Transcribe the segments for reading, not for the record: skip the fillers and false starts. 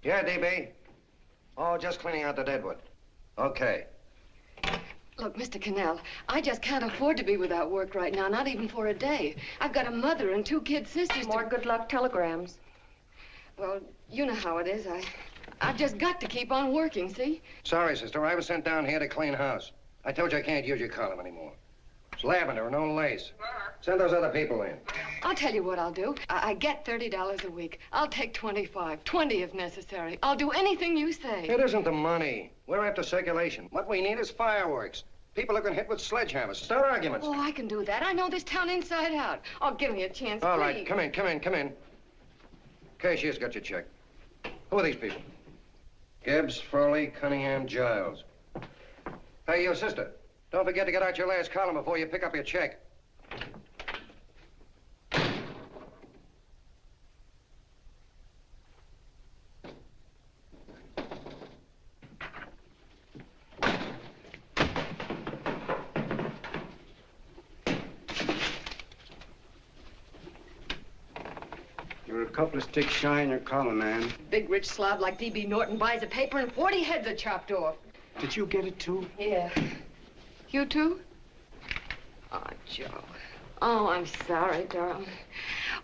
Yeah, DB? Oh, just cleaning out the deadwood. Okay. Look, Mr. Cannell, I just can't afford to be without work right now, not even for a day. I've got a mother and 2 kid sisters. More good luck telegrams. Well, you know how it is. I've just got to keep on working, see? Sorry, sister. I was sent down here to clean house. I told you I can't use your column anymore. It's lavender and old lace. Send those other people in. I'll tell you what I'll do. I get $30 a week. I'll take 25, 20 if necessary. I'll do anything you say. It isn't the money. We're after circulation. What we need is fireworks. People are going to hit with sledgehammers. Start arguments. Oh, I can do that. I know this town inside out. Oh, give me a chance, All please. right, come in. Cashier's got your check. Who are these people? Gibbs, Frawley, Cunningham, Giles. Hey, your sister. Don't forget to get out your last column before you pick up your check. You're a couple of sticks shy in your column, man. Big rich slob like D.B. Norton buys a paper and 40 heads are chopped off. Did you get it, too? Yeah. You too? Oh, Joe. Oh, I'm sorry, darling.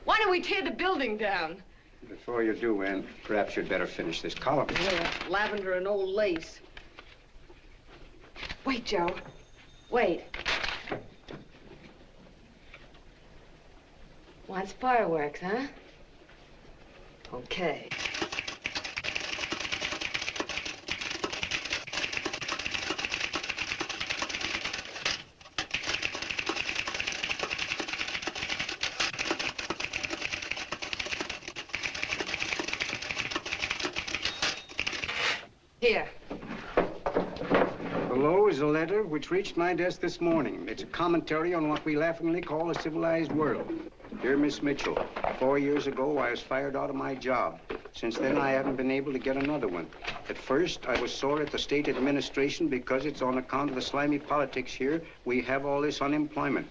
Why don't we tear the building down? Before you do, Ann, perhaps you'd better finish this column. Yeah, lavender and old lace. Wait, Joe. Wait. Wants fireworks, huh? Okay. Here. Below is a letter which reached my desk this morning. It's a commentary on what we laughingly call a civilized world. Dear Miss Mitchell, 4 years ago, I was fired out of my job. Since then, I haven't been able to get another one. At first, I was sore at the state administration because it's on account of the slimy politics here we have all this unemployment.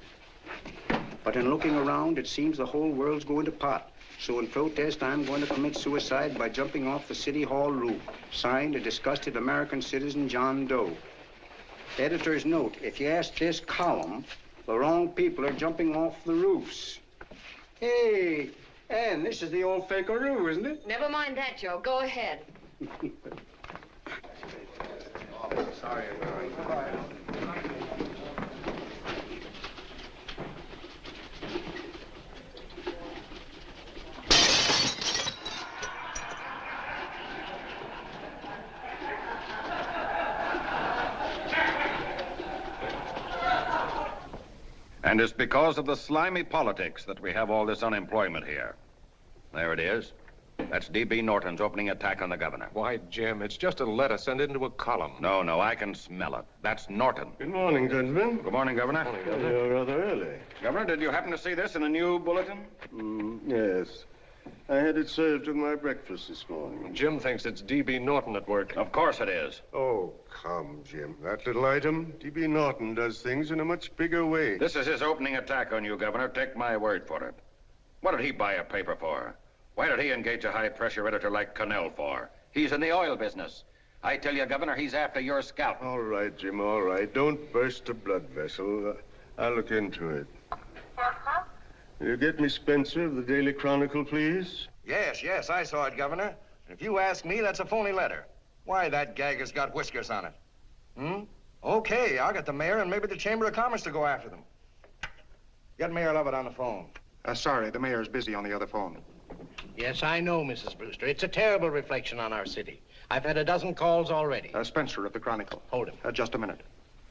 But in looking around, it seems the whole world's going to pot. So in protest, I'm going to commit suicide by jumping off the City Hall roof. Signed, a disgusted American citizen, John Doe. Editor's note, if you ask this column, the wrong people are jumping off the roofs. Hey, Ann, this is the old Fakeroo, isn't it? Never mind that, Joe. Go ahead. Sorry. And it's because of the slimy politics that we have all this unemployment here. There it is. That's D.B. Norton's opening attack on the governor. Why, Jim, it's just a letter sent into a column. No, I can smell it. That's Norton. Good morning, gentlemen. Good morning, Governor. Morning, Governor. You're rather early. Governor, did you happen to see this in a new bulletin? Yes. I had it served with my breakfast this morning. Jim thinks it's D.B. Norton at work. Of course it is. Oh, come, Jim. That little item, D.B. Norton does things in a much bigger way. This is his opening attack on you, Governor. Take my word for it. What did he buy a paper for? Why did he engage a high-pressure editor like Cannell for? He's in the oil business. I tell you, Governor, he's after your scalp. All right, Jim, all right. Don't burst a blood vessel. I'll look into it. Will you get me Spencer of the Daily Chronicle, please? Yes, I saw it, Governor. If you ask me, that's a phony letter. Why, that gag has got whiskers on it. Okay, I'll get the mayor and maybe the Chamber of Commerce to go after them. Get Mayor Lovett on the phone. Sorry, the mayor's busy on the other phone. Yes, I know, Mrs. Brewster. It's a terrible reflection on our city. I've had a dozen calls already. Spencer of the Chronicle. Hold him. Just a minute.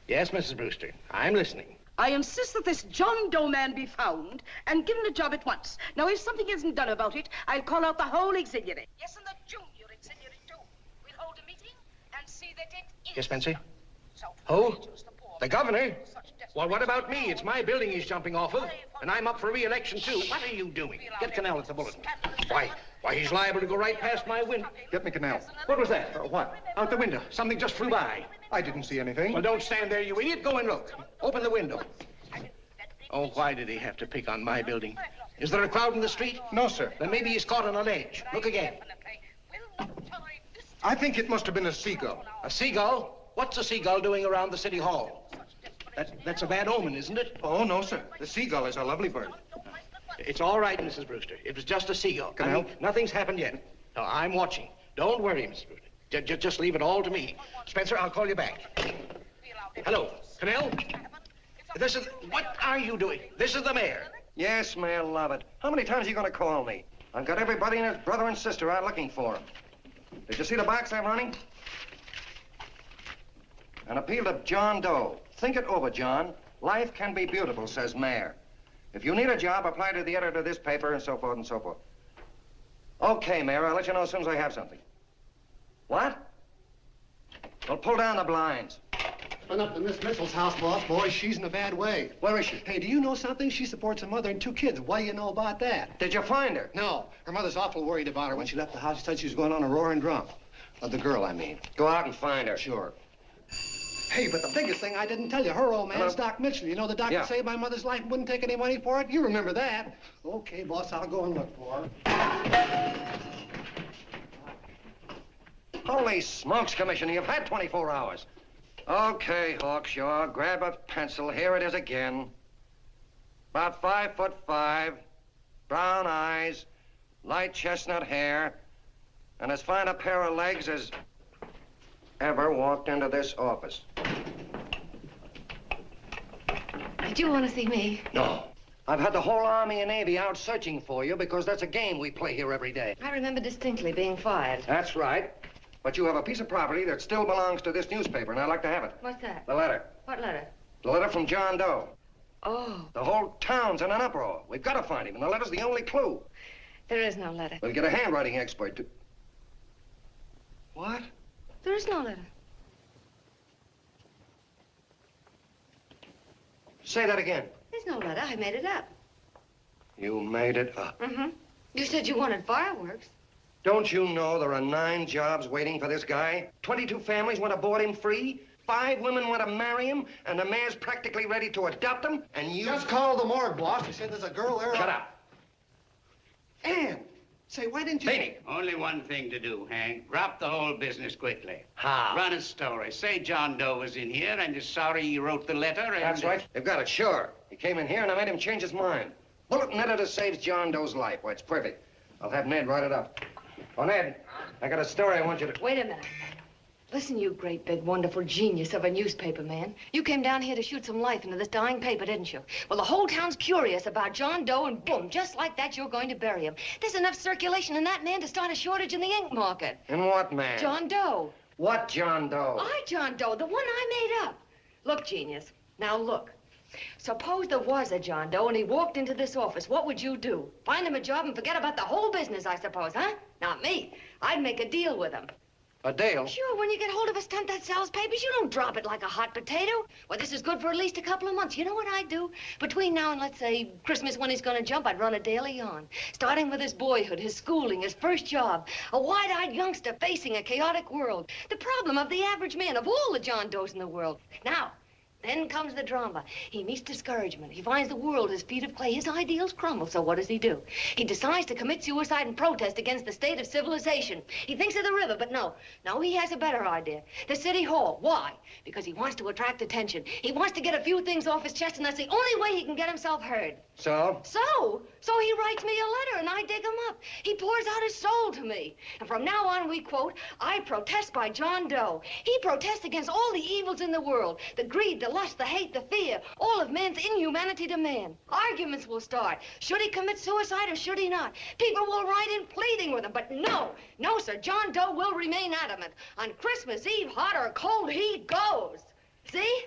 Yes, Mrs. Brewster. I'm listening. I insist that this John Doe man be found and given a job at once. Now, if something isn't done about it, I'll call out the whole auxiliary. Yes, and the junior auxiliary, too. We'll hold a meeting and see that it is. Yes, Spencer? So Who? The governor? Well, what about me? It's my building he's jumping off of, and I'm up for re-election, too. What are you doing? Get Cannell at the bulletin. Why, he's liable to go right past my window. Get me Cannell. What was that? What? Out the window. Something just flew by. I didn't see anything. Well, don't stand there, you idiot. Go and look. Open the window. Oh, why did he have to pick on my building? Is there a crowd in the street? No, sir. Then maybe he's caught on a ledge. Look again. I think it must have been a seagull. A seagull? What's a seagull doing around the city hall? That's a bad omen, isn't it? Oh, no, sir. The seagull is a lovely bird. It's all right, Mrs. Brewster. It was just a seagull. Can I help? Nothing's happened yet. No, I'm watching. Don't worry, Mrs. Brewster. Just leave it all to me. Spencer, I'll call you back. Hello, Canal? What are you doing? This is the mayor. Yes, Mayor Lovett. How many times are you going to call me? I've got everybody and his brother and sister out looking for him. Did you see the box I'm running? An appeal to John Doe. Think it over, John. Life can be beautiful, says Mayor. If you need a job, apply to the editor of this paper and so forth and so forth. Okay, Mayor, I'll let you know as soon as I have something. What? Well, pull down the blinds. Been up to Miss Mitchell's house, boss. Boy, she's in a bad way. Where is she? Hey, do you know something? She supports a mother and 2 kids. What do you know about that? Did you find her? No. Her mother's awful worried about her. When she left the house, she said she was going on a roaring drunk. The girl, I mean. Go out and find her. Sure. Hey, but the biggest thing I didn't tell you, her old man's Hello? Doc Mitchell. You know the doctor saved my mother's life and wouldn't take any money for it? You remember that. Okay, boss, I'll go and look for her. Holy smokes, Commissioner, you've had 24 hours. Okay, Hawkshaw, grab a pencil. Here it is again. About 5'5", brown eyes, light chestnut hair, and as fine a pair of legs as ever walked into this office. Did you want to see me? No. I've had the whole Army and Navy out searching for you because that's a game we play here every day. I remember distinctly being fired. That's right. But you have a piece of property that still belongs to this newspaper, and I'd like to have it. What's that? The letter. What letter? The letter from John Doe. Oh, The whole town's in an uproar. We've got to find him, and the letter's the only clue. there is no letter. We'll get a handwriting expert to... What? There is no letter. Say that again. There's no letter. I made it up. You made it up. Mm-hmm. You said you wanted fireworks. Don't you know there are 9 jobs waiting for this guy? 22 families want to board him free. 5 women want to marry him, and the mayor's practically ready to adopt him, and you... Just call the morgue, boss. They said there's a girl there. Shut up. Ann! Say, why didn't you... Beanie. Only one thing to do, Hank. Drop the whole business quickly. How? Run a story. Say John Doe was in here and is sorry he wrote the letter and... That's right. They've got it, sure. He came in here, and I made him change his mind. Bulletin editor saves John Doe's life. Why, it's perfect. I'll have Ned write it up. Oh, Ned, I got a story I want you to... Wait a minute. Listen, you great, big, wonderful genius of a newspaper man. You came down here to shoot some life into this dying paper, didn't you? Well, the whole town's curious about John Doe, and boom, just like that, you're going to bury him. There's enough circulation in that man to start a shortage in the ink market. In what man? John Doe. What John Doe? John Doe, the one I made up. Look, genius, now look. Suppose there was a John Doe and he walked into this office. What would you do? Find him a job and forget about the whole business, I suppose, huh? Not me. I'd make a deal with him. A deal? Sure, when you get hold of a stunt that sells papers, you don't drop it like a hot potato. Well, this is good for at least a couple of months. You know what I'd do? Between now and, let's say, Christmas when he's gonna jump, I'd run a daily on. Starting with his boyhood, his schooling, his first job. A wide-eyed youngster facing a chaotic world. The problem of the average man, of all the John Does in the world. Now, then comes the drama. He meets discouragement. He finds the world his feet of clay. His ideals crumble. So what does he do? He decides to commit suicide and protest against the state of civilization. He thinks of the river, but no. No, he has a better idea. The city hall. Why? Because he wants to attract attention. He wants to get a few things off his chest, and that's the only way he can get himself heard. So? So he writes me a letter, and I dig him up. He pours out his soul to me. And from now on, we quote, I protest by John Doe. He protests against all the evils in the world. The greed, the lust, the hate, the fear. All of man's inhumanity to man. Arguments will start. Should he commit suicide or should he not? People will write in pleading with him. But no, no, sir. John Doe will remain adamant. On Christmas Eve, hot or cold, he goes. See?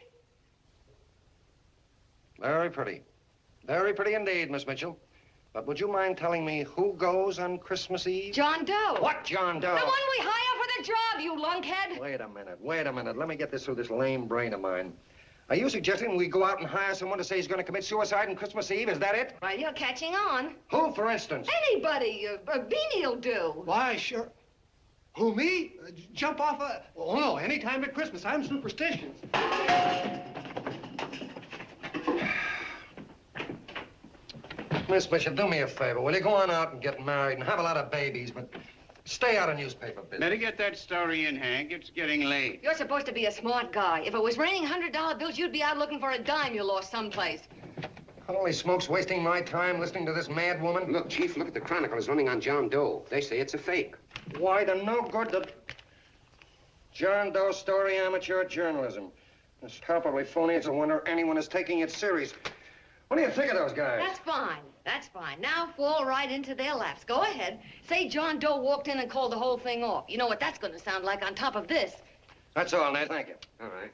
Very pretty. Very pretty indeed, Miss Mitchell. But would you mind telling me who goes on Christmas Eve? John Doe. What John Doe? The one we hire for the job, you lunkhead. Wait a minute. Let me get this through this lame brain of mine. Are you suggesting we go out and hire someone to say he's going to commit suicide on Christmas Eve? Is that it? Well, you're catching on. Who, for instance? Anybody. Beanie'll do. Why, sure. Who, me? Jump off a... Oh, no, any time at Christmas. I'm superstitious. Miss Bishop, do me a favor. Will you go on out and get married and have a lot of babies, but Stay out of newspaper business. Better get that story in, Hank. It's getting late. You're supposed to be a smart guy. If it was raining $100 bills, you'd be out looking for a dime you lost someplace. Holy smokes, wasting my time listening to this mad woman. Look, Chief, look at the Chronicle is running on John Doe. They say it's a fake. Why, the no good that... John Doe story, amateur journalism. It's palpably phony. It's a wonder anyone is taking it serious. What do you think of those guys? That's fine. That's fine. Now fall right into their laps. Go ahead. Say John Doe walked in and called the whole thing off. You know what that's going to sound like on top of this. That's all, Ned. Thank you. All right.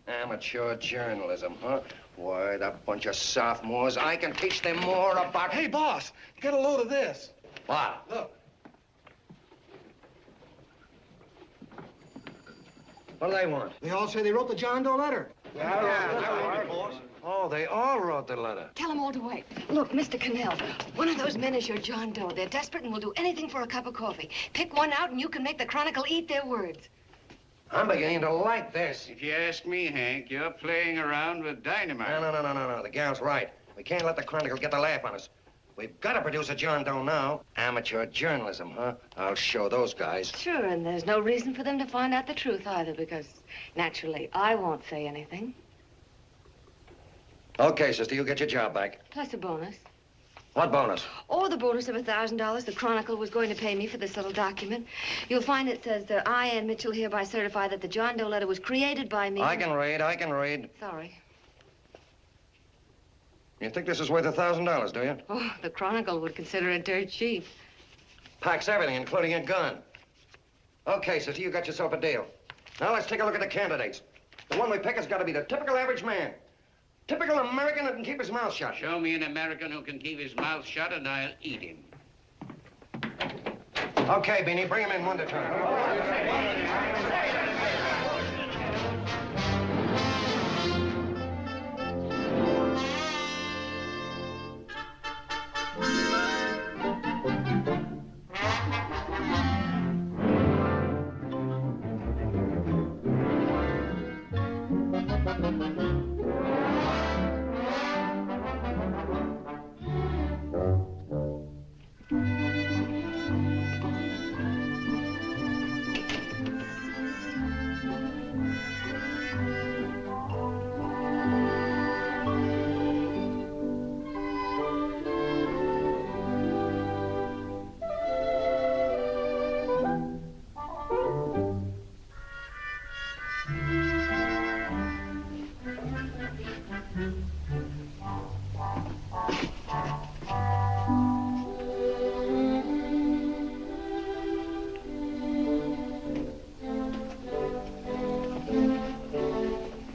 Amateur journalism, huh? Why, that bunch of sophomores, I can teach them more about... Hey, boss, get a load of this. What? Look. What do they want? They all say they wrote the John Doe letter. Oh, they all wrote the letter. Tell them all to wait. Look, Mr. Cannell, one of those men is your John Doe. They're desperate and will do anything for a cup of coffee. Pick one out and you can make the Chronicle eat their words. I'm beginning to like this. If you ask me, Hank, you're playing around with dynamite. No. The gal's right. We can't let the Chronicle get the laugh on us. We've got to produce a John Doe now. Amateur journalism, huh? I'll show those guys. Sure, and there's no reason for them to find out the truth either, because naturally, I won't say anything. Okay, sister, you get your job back. Plus a bonus. What bonus? Oh, the bonus of $1,000 the Chronicle was going to pay me for this little document. You'll find it says that I, Ann Mitchell, hereby certify that the John Doe letter was created by me. I can read. Sorry. You think this is worth $1,000, do you? Oh, the Chronicle would consider it dirt cheap. Packs everything, including a gun. Okay, sister, you got yourself a deal. Now let's take a look at the candidates. The one we pick has got to be the typical average man. Typical American that can keep his mouth shut. Show me an American who can keep his mouth shut and I'll eat him. Okay, Beanie, bring him in one at a time.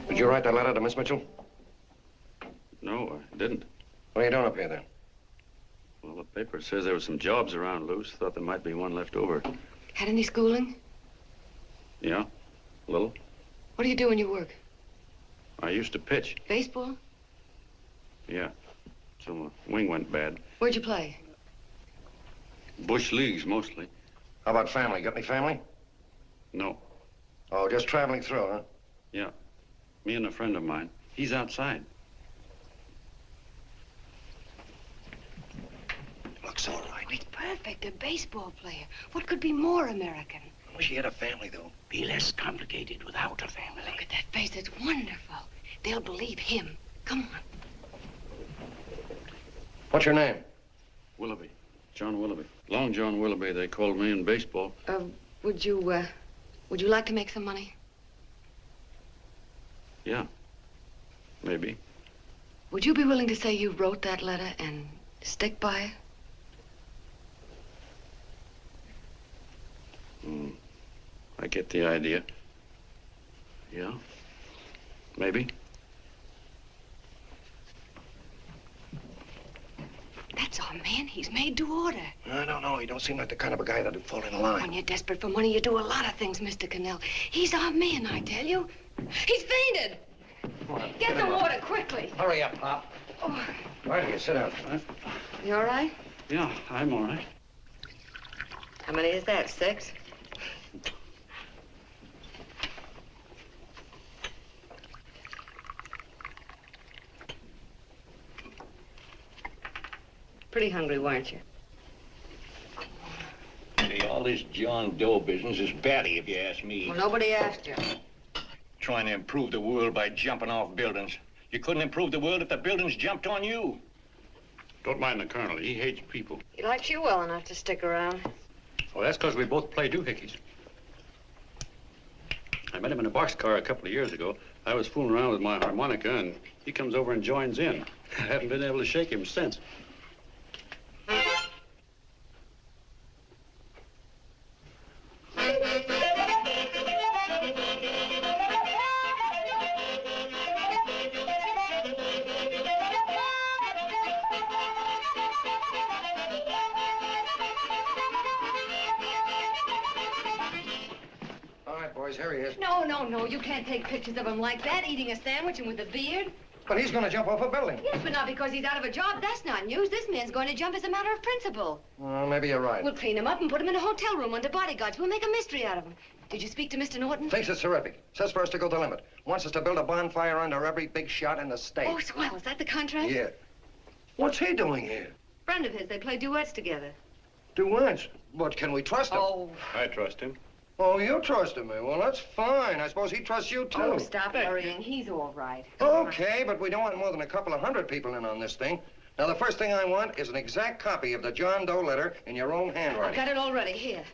Did you write that letter to Miss Mitchell? No, I didn't. What are you doing up here, then? Well, the paper says there were some jobs around loose. Thought there might be one left over. Had any schooling? Yeah, a little. What do you do when you work? I used to pitch. Baseball? Yeah, till my wing went bad. Where'd you play? Bush leagues, mostly. How about family? Got any family? No. Oh, just traveling through, huh? Yeah, me and a friend of mine. He's outside. Looks all right. It's perfect, a baseball player. What could be more American? I wish he had a family, though. Be less complicated without a family. Look at that face, it's wonderful. They'll believe him. Come on. What's your name? Willoughby. John Willoughby. Long John Willoughby, they called me in baseball. Would you like to make some money? Yeah, maybe. Would you be willing to say you wrote that letter and stick by it? I get the idea. Yeah, maybe. That's our man. He's made to order. I don't know. He don't seem like the kind of a guy that'd fall in line. When you're desperate for money, you do a lot of things, Mr. Cannell. He's our man, I tell you. He's fainted. Get the water quickly. Hurry up, Pop. Oh. Right here, sit down. You all right? Yeah, I'm all right. How many is that, 6? Pretty hungry, weren't you? All this John Doe business is batty, if you ask me. Well, nobody asked you. Trying to improve the world by jumping off buildings. You couldn't improve the world if the buildings jumped on you. Don't mind the colonel. He hates people. He likes you well enough to stick around. Well, that's because we both play doohickeys. I met him in a boxcar a couple of years ago. I was fooling around with my harmonica, and he comes over and joins in. I haven't been able to shake him since. Here he is. No, you can't take pictures of him like that, eating a sandwich and with a beard. But he's going to jump off a building. Yes, but not because he's out of a job. That's not news. This man's going to jump as a matter of principle. Well, maybe you're right. We'll clean him up and put him in a hotel room under bodyguards. We'll make a mystery out of him. Did you speak to Mr. Norton? Thinks it's terrific. Says for us to go the limit. Wants us to build a bonfire under every big shot in the state. Oh, swell. Is that the contract? Yeah. What's he doing here? Friend of his. They play duets together. Duets? But can we trust him? Oh. I trust him. Oh, you trusted me. Well, that's fine. I suppose he trusts you, too. Oh, stop worrying. He's all right. Okay, but we don't want more than a couple of hundred people in on this thing. Now, the first thing I want is an exact copy of the John Doe letter in your own handwriting. I've got it already. Here.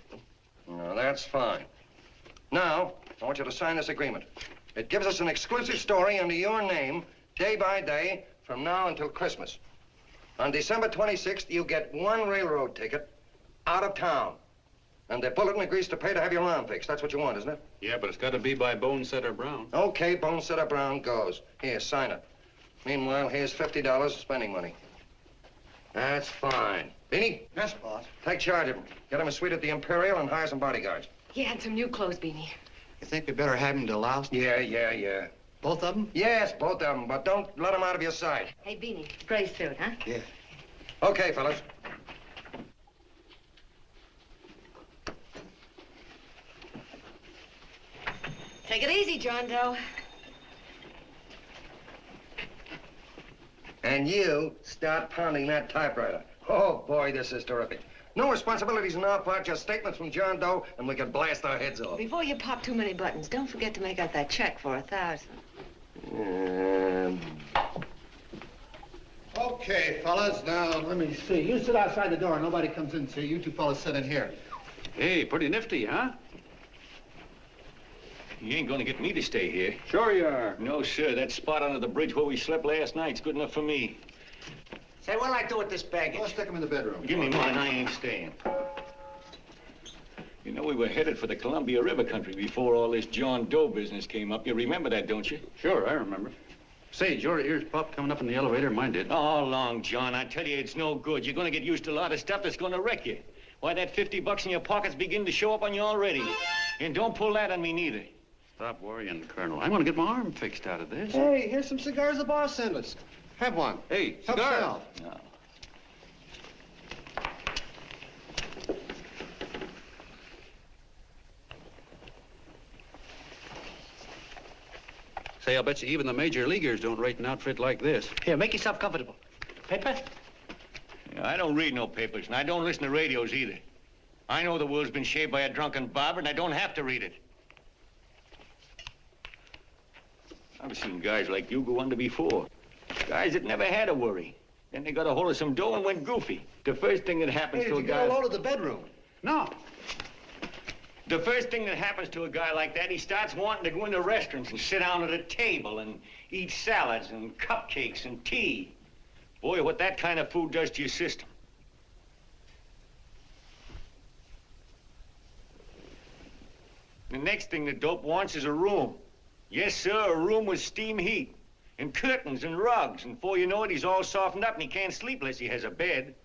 No, that's fine. Now, I want you to sign this agreement. It gives us an exclusive story under your name, day by day, from now until Christmas. On December 26th, you get one railroad ticket out of town. And the bulletin agrees to pay to have your arm fixed. That's what you want, isn't it? Yeah, but it's got to be by Bonesetter Brown. Okay, Bonesetter Brown goes. Here, sign it. Meanwhile, here's $50 spending money. That's fine. Beanie? Yes, boss. Take charge of him. Get him a suite at the Imperial and hire some bodyguards. Yeah, and some new clothes, Beanie. You think we better have him deloused? Yeah. Both of them? Yes, both of them, but don't let them out of your sight. Hey, Beanie, gray suit, huh? Yeah. Okay, fellas. Take it easy, John Doe. And you start pounding that typewriter. Oh, boy, this is terrific. No responsibilities on our part, just statements from John Doe, and we can blast our heads off. Before you pop too many buttons, don't forget to make out that check for $1,000. Okay, fellas, now, let me see. You sit outside the door. Nobody comes in, see? You two fellas sit in here. Hey, pretty nifty, huh? You ain't gonna get me to stay here. Sure you are. No, sir. That spot under the bridge where we slept last night's good enough for me. Say, what'll I do with this baggage? Well, stick him in the bedroom. Give me mine. I ain't staying. You know, we were headed for the Columbia River country before all this John Doe business came up. You remember that, don't you? Sure, I remember. Say, your ears popped coming up in the elevator. Mine did. All along, John. I tell you, it's no good. You're gonna get used to a lot of stuff that's gonna wreck you. Why, that $50 in your pocket's beginning to show up on you already. And don't pull that on me, neither. Stop worrying, Colonel. I'm going to get my arm fixed out of this. Hey, here's some cigars the boss sent us. Have one. Hey, Help cigars. yourself. No. Say, I'll bet you even the major leaguers don't rate an outfit like this. Here, make yourself comfortable. Paper? Yeah, I don't read no papers, and I don't listen to radios either. I know the world's been shaped by a drunken barber, and I don't have to read it. I've seen guys like you go under before. Guys that never had a worry. Then they got a hold of some dough and went goofy. The first thing that happens to a guy... Hey, did you get a load of the bedroom? No. The first thing that happens to a guy like that, he starts wanting to go into restaurants and sit down at a table and eat salads and cupcakes and tea. Boy, what that kind of food does to your system. The next thing the dope wants is a room. Yes, sir, a room with steam heat and curtains and rugs. And before you know it, he's all softened up and he can't sleep unless he has a bed.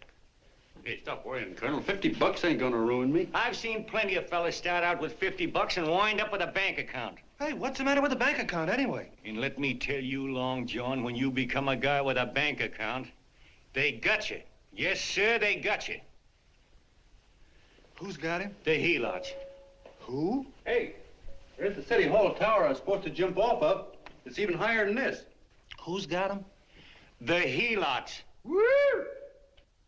Hey, stop worrying, Colonel. $50 ain't gonna ruin me. I've seen plenty of fellas start out with $50 and wind up with a bank account. Hey, what's the matter with the bank account, anyway? And let me tell you, Long John, when you become a guy with a bank account, they got you. Yes, sir, they got you. Who's got him? The helots. Who? Hey, there's the City Hall tower I was supposed to jump off of. It's even higher than this. Who's got him? The helots. Woo!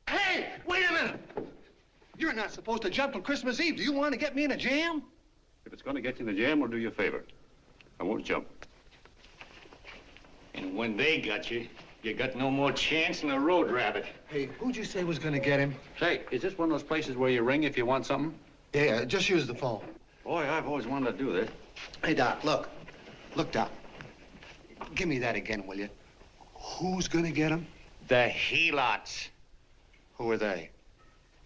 Hey, wait a minute! You're not supposed to jump till Christmas Eve. Do you want to get me in a jam? If it's going to get you in the jam, we'll do you a favor. I won't jump. And when they got you, you got no more chance than a road rabbit. Hey, who'd you say was going to get him? Say, is this one of those places where you ring if you want something? Yeah, just use the phone. Boy, I've always wanted to do this. Hey, Doc, look. Look, Doc. Give me that again, will you? Who's going to get him? The helots. Who are they?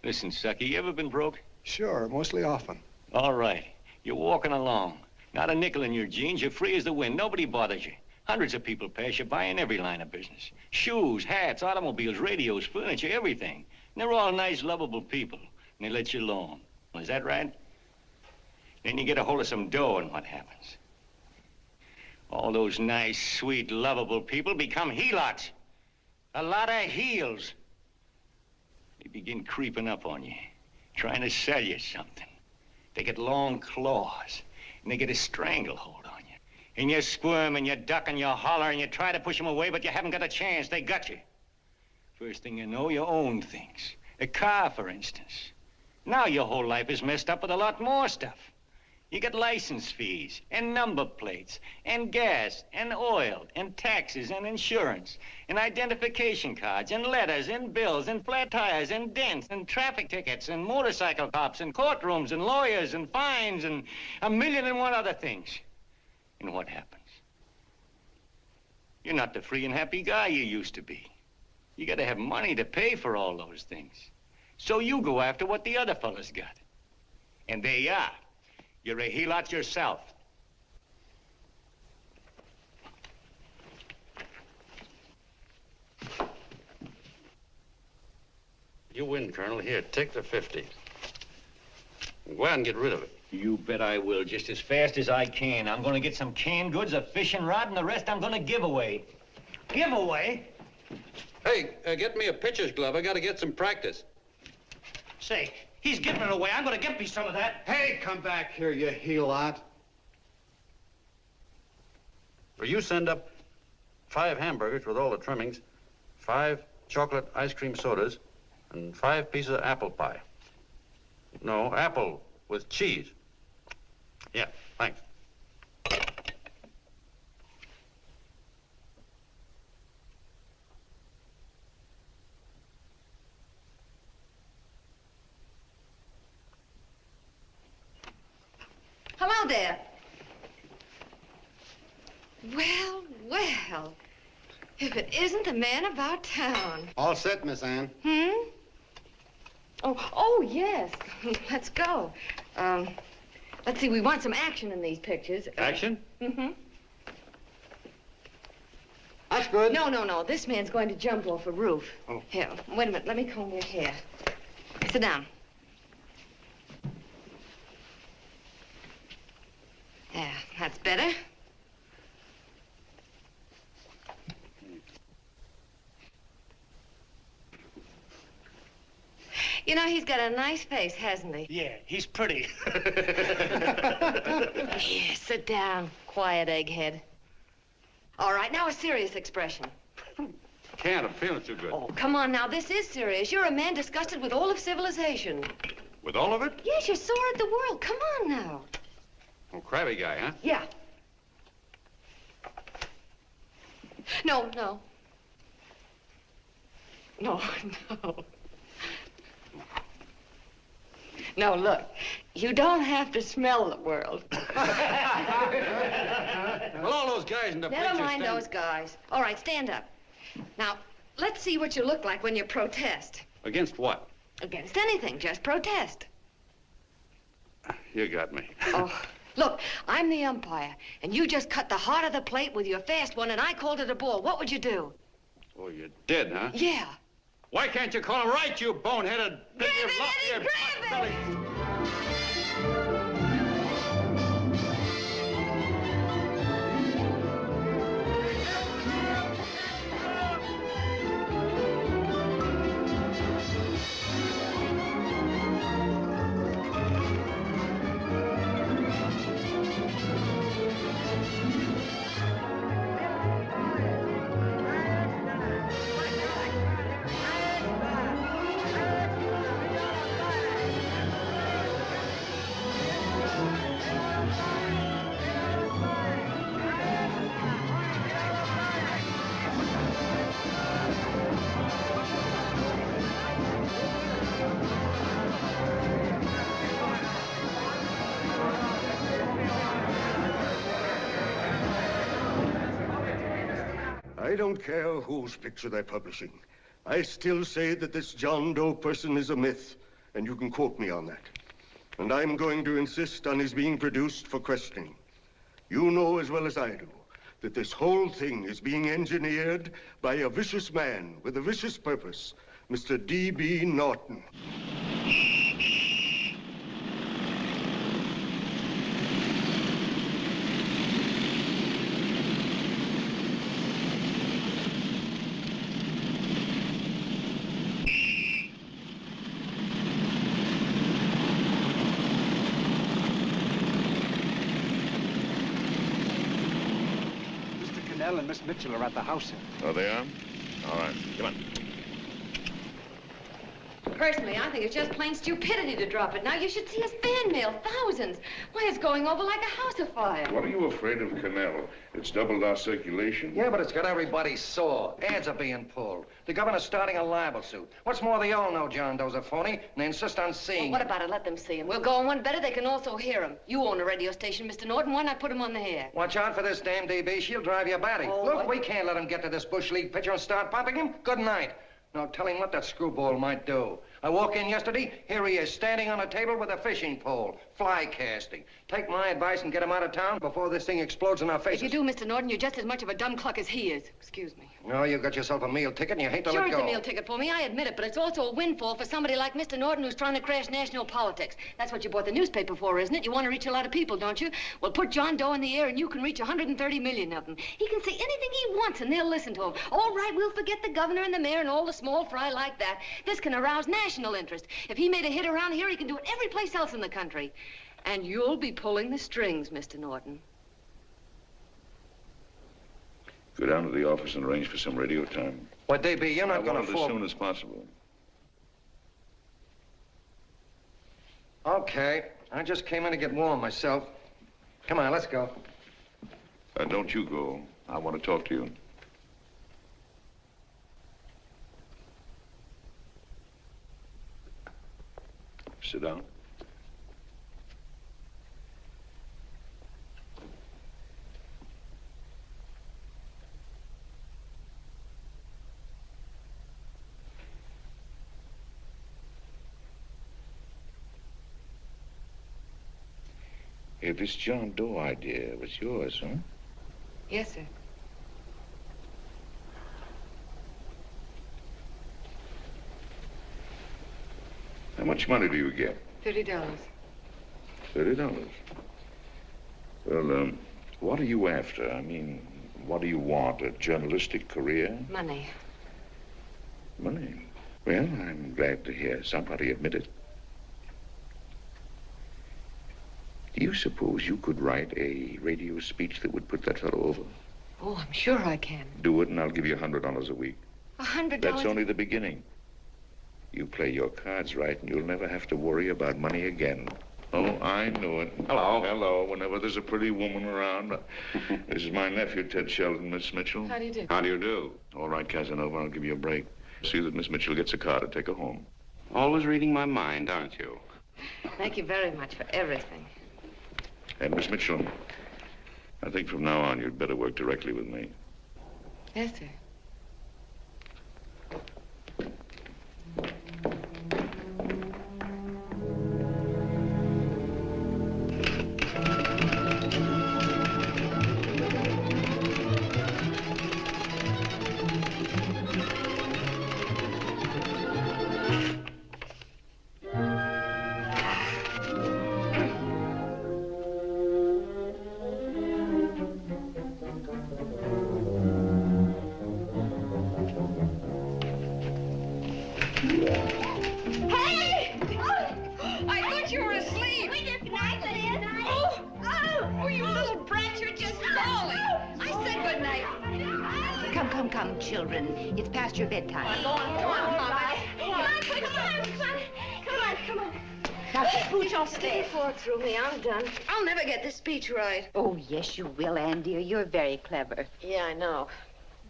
Listen, sucker, you ever been broke? Sure, mostly often. All right. You're walking along. Not a nickel in your jeans. You're free as the wind. Nobody bothers you. Hundreds of people pass you by in every line of business. Shoes, hats, automobiles, radios, furniture, everything. And they're all nice, lovable people. And they let you alone. Well, is that right? Then you get a hold of some dough, and what happens? All those nice, sweet, lovable people become helots. A lot of heels. They begin creeping up on you, trying to sell you something. They get long claws, and they get a stranglehold on you. And you squirm, and you duck, and you holler, and you try to push them away, but you haven't got a chance. They got you. First thing you know, you own things. A car, for instance. Now your whole life is messed up with a lot more stuff. You get license fees, and number plates, and gas, and oil, and taxes, and insurance, and identification cards, and letters, and bills, and flat tires, and dents, and traffic tickets, and motorcycle cops, and courtrooms, and lawyers, and fines, and a million and one other things. And what happens? You're not the free and happy guy you used to be. You gotta have money to pay for all those things. So you go after what the other fellas got. And there you are. You're a helot yourself. You win, Colonel. Here, take the 50. Go out and get rid of it. You bet I will, just as fast as I can. I'm gonna get some canned goods, a fishing rod, and the rest I'm gonna give away. Give away? Hey, get me a pitcher's glove. I gotta get some practice. Say, he's giving it away. I'm gonna get me some of that. Hey, come back here, you helot. Well, you send up 5 hamburgers with all the trimmings, 5 chocolate ice cream sodas, and 5 pieces of apple pie. No, apple with cheese. Yeah, thanks. Hello there. Well, well. If it isn't the man about town. All set, Miss Anne. Hmm? Oh, yes. Let's go. Let's see, we want some action in these pictures. Action? Mm-hmm. That's good. No. This man's going to jump off a roof. Oh. Here, wait a minute. Let me comb your hair. Sit down. Yeah, that's better. You know, he's got a nice face, hasn't he? Yeah, he's pretty. Yeah, sit down, quiet egghead. All right, now a serious expression. Can't. I'm feeling too good. Oh, come on now, this is serious. You're a man disgusted with all of civilization. With all of it? Yes, you're sore at the world. Come on now. Oh, crabby guy, huh? Yeah. No. No, look, you don't have to smell the world. Well, all those guys in the picture Never mind those guys. All right, stand up. Now, let's see what you look like when you protest. Against what? Against anything, just protest. You got me. Oh, look, I'm the umpire, and you just cut the heart of the plate with your fast one, and I called it a ball. What would you do? Oh, you did, huh? Yeah. Why can't you call him right, you boneheaded... Grab it, Eddie, grab it! I don't care whose picture they're publishing. I still say that this John Doe person is a myth, and you can quote me on that. And I'm going to insist on his being produced for questioning. You know as well as I do that this whole thing is being engineered by a vicious man with a vicious purpose, Mr. D.B. Norton. And Miss Mitchell are at the house, sir. Oh, they are? All right. Come on. Personally, I think it's just plain stupidity to drop it. Now, you should see his fan mail, thousands. Why, it's going over like a house afire. What are you afraid of, Canal? It's doubled our circulation. Yeah, but it's got everybody sore. Ads are being pulled. The governor's starting a libel suit. What's more, they all know John Doe's a phony, and they insist on seeing Well, what about it? Let them see him. We'll go on one better. They can also hear him. You own a radio station, Mr. Norton. Why not put him on the air? Watch out for this damn DB. She'll drive you batty. Oh, Look, what? we can't let him get to this Bush League pitcher and start popping him. Good night. Now, tell him what that screwball might do. I walk in yesterday, here he is, standing on a table with a fishing pole, fly casting. Take my advice and get him out of town before this thing explodes in our faces. If you do, Mr. Norton, you're just as much of a dumb cluck as he is. Excuse me. No, you got yourself a meal ticket and you hate to Sure, let go. it's a meal ticket for me, I admit it, but it's also a windfall for somebody like Mr. Norton who's trying to crash national politics. That's what you bought the newspaper for, isn't it? You want to reach a lot of people, don't you? Well, put John Doe in the air and you can reach 130 million of them. He can say anything he wants and they'll listen to him. All right, we'll forget the governor and the mayor and all the small fry like that. This can arouse national interest. If he made a hit around here, he can do it every place else in the country. And you'll be pulling the strings, Mr. Norton. Go down to the office and arrange for some radio time. Well, DB, you're not going to as fall. soon as possible. Okay. I just came in to get warm myself. Come on, let's go. Don't you go. I want to talk to you. Sit down. Hey, this John Doe idea was yours, huh? Yes, sir. How much money do you get? $30. $30. Well, what are you after? I mean, what do you want? A journalistic career? Money. Money? Well, I'm glad to hear somebody admit it. Do you suppose you could write a radio speech that would put that fellow over? Oh, I'm sure I can. Do it, and I'll give you $100 a week. $100? That's only the beginning. You play your cards right, and you'll never have to worry about money again. Oh, I knew it. Hello. Hello. Whenever there's a pretty woman around. This is my nephew, Ted Sheldon, Miss Mitchell. How do you do? How do you do? All right, Casanova, I'll give you a break. See that Miss Mitchell gets a car to take her home. Always reading my mind, aren't you? Thank you very much for everything. And Miss Mitchell, I think from now on you'd better work directly with me. Yes, sir. Come, children. It's past your bedtime. Go on, Mama. Come on. Now, pooch off Stick your fork through me. I'm done. I'll never get this speech right. Oh, yes, you will, Ann, dear. You're very clever. Yeah, I know.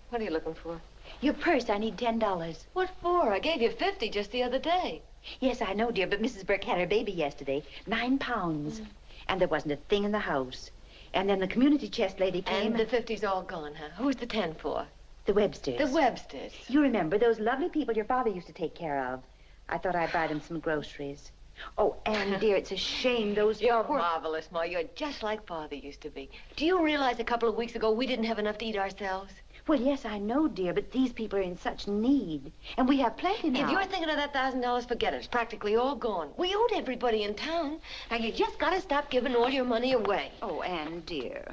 What are you looking for? Your purse. I need $10. What for? I gave you 50 just the other day. Yes, I know, dear, but Mrs. Burke had her baby yesterday. 9 pounds. And there wasn't a thing in the house. And then the community chest lady came. And the 50's all gone, huh? Who's the 10 for? The Websters. The Websters. You remember those lovely people your father used to take care of. I thought I'd buy them some groceries. Oh, Anne, dear, it's a shame those... You're marvelous, Ma. You're just like Father used to be. Do you realize a couple of weeks ago we didn't have enough to eat ourselves? Well, yes, I know, dear, but these people are in such need. And we have plenty now. If you're thinking of that $1,000, forget it. It's practically all gone. We owed everybody in town. Now, you just got to stop giving all your money away. Oh, Anne, dear.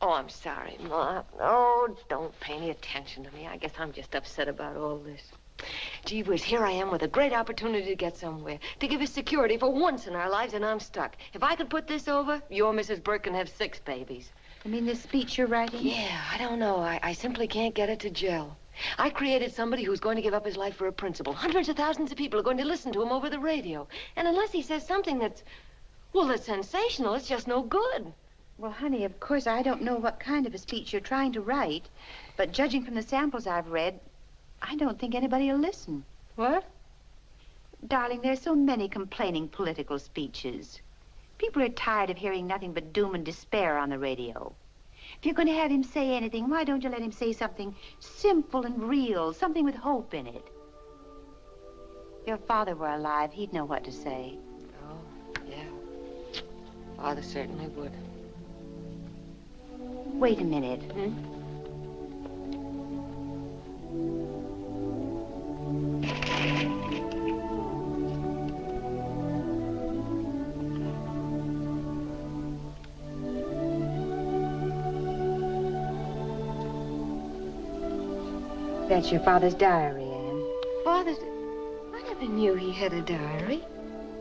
Oh, I'm sorry, Ma. Oh, don't pay any attention to me. I guess I'm just upset about all this. Gee whiz, here I am with a great opportunity to get somewhere, to give us security for once in our lives, and I'm stuck. If I could put this over, your Mrs. Burke can have 6 babies. You mean this speech you're writing? Yeah, I don't know. I simply can't get it to gel. I created somebody who's going to give up his life for a principle. Hundreds of thousands of people are going to listen to him over the radio. And unless he says something that's sensational, it's just no good. Well, honey, of course, I don't know what kind of a speech you're trying to write, but judging from the samples I've read, I don't think anybody will listen. What? Darling, there's so many complaining political speeches. People are tired of hearing nothing but doom and despair on the radio. If you're going to have him say anything, why don't you let him say something simple and real, something with hope in it? If your father were alive, he'd know what to say. Oh, yeah. Father certainly would. Wait a minute. That's your father's diary, Anne. Father's... I never knew he had a diary.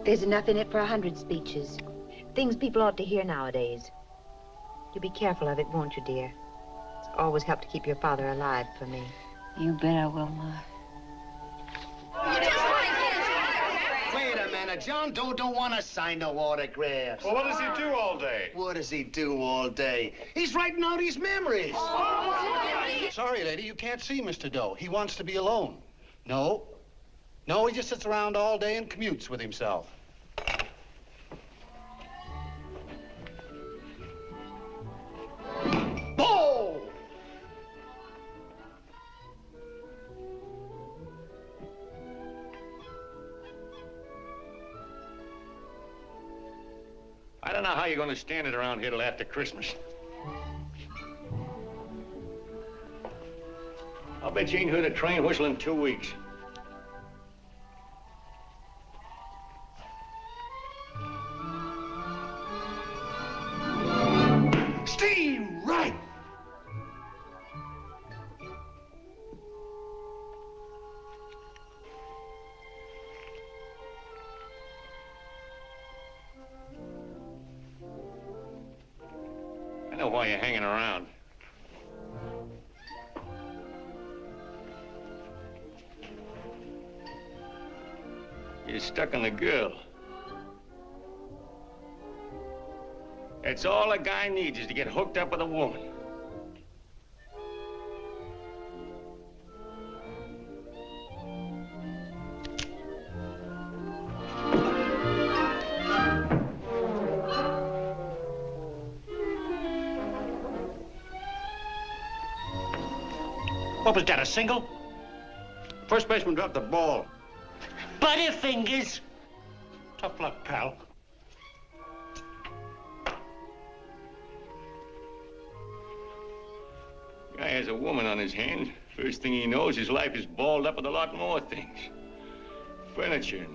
There's enough in it for 100 speeches. Things people ought to hear nowadays. You'll be careful of it, won't you, dear? It's always helped to keep your father alive for me. You bet I will, Ma. Wait a minute. John Doe don't want to sign no autographs. Well, what does he do all day? What does he do all day? He's writing out his memories. Sorry, lady, you can't see Mr. Doe. He wants to be alone. No. No, he just sits around all day and commutes with himself. Oh! I don't know how you're going to stand it around here till after Christmas. I'll bet you ain't heard a train whistle in 2 weeks. Steam right! I know why you're hanging around. You're stuck on the girl. That's all a guy needs is to get hooked up with a woman. What was that, a single? First baseman dropped the ball. Butterfingers. Tough luck, pal. Guy has a woman on his hands. First thing he knows, his life is balled up with a lot more things. Furniture.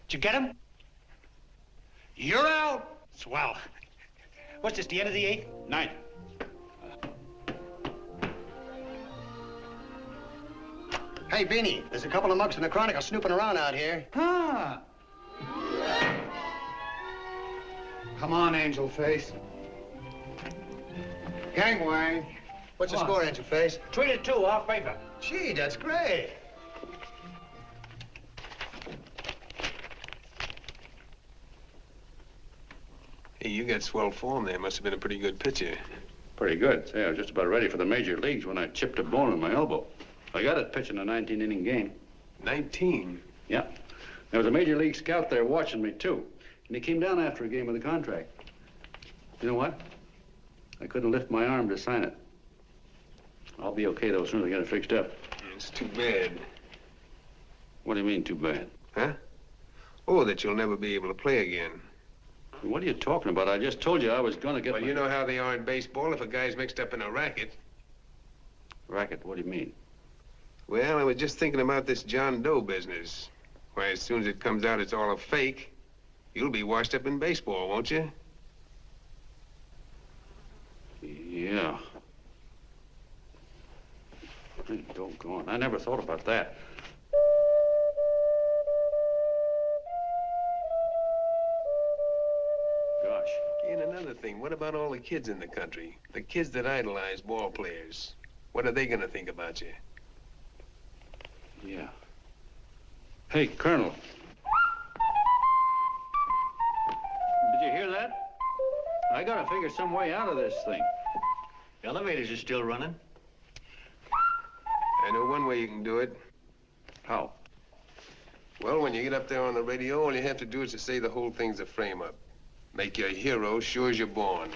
Did you get him? You're out. Swell. What's this, the end of the 8th? 9th. Hey, Beanie, there's a couple of mugs in the Chronicle snooping around out here. Huh. Come on, Angel Face. Gangway. What's the score, Angel Face? 3-2, our favor. Gee, that's great. Hey, you got swell form there. Must have been a pretty good pitcher. Pretty good. Say, I was just about ready for the major leagues when I chipped a bone in my elbow. I got it pitching a 19-inning game. 19? Yeah. There was a major league scout there watching me, too. And he came down after a game of the contract. You know what? I couldn't lift my arm to sign it. I'll be okay, though, as soon as I get it fixed up. It's too bad. What do you mean, too bad? Huh? Oh, that you'll never be able to play again. What are you talking about? I just told you I was going to get Well, you know how they are in baseball if a guy's mixed up in a racket. Racket? What do you mean? Well, I was just thinking about this John Doe business. Why, as soon as it comes out it's all a fake, you'll be washed up in baseball, won't you? Yeah. Hey, doggone. I never thought about that. Gosh. And another thing, what about all the kids in the country? The kids that idolize ball players. What are they gonna think about you? Yeah. Hey, Colonel. Did you hear that? I gotta figure some way out of this thing. Elevators are still running. I know one way you can do it. How? Well, when you get up there on the radio, all you have to do is to say the whole thing's a frame-up. Make you a hero sure as you're born.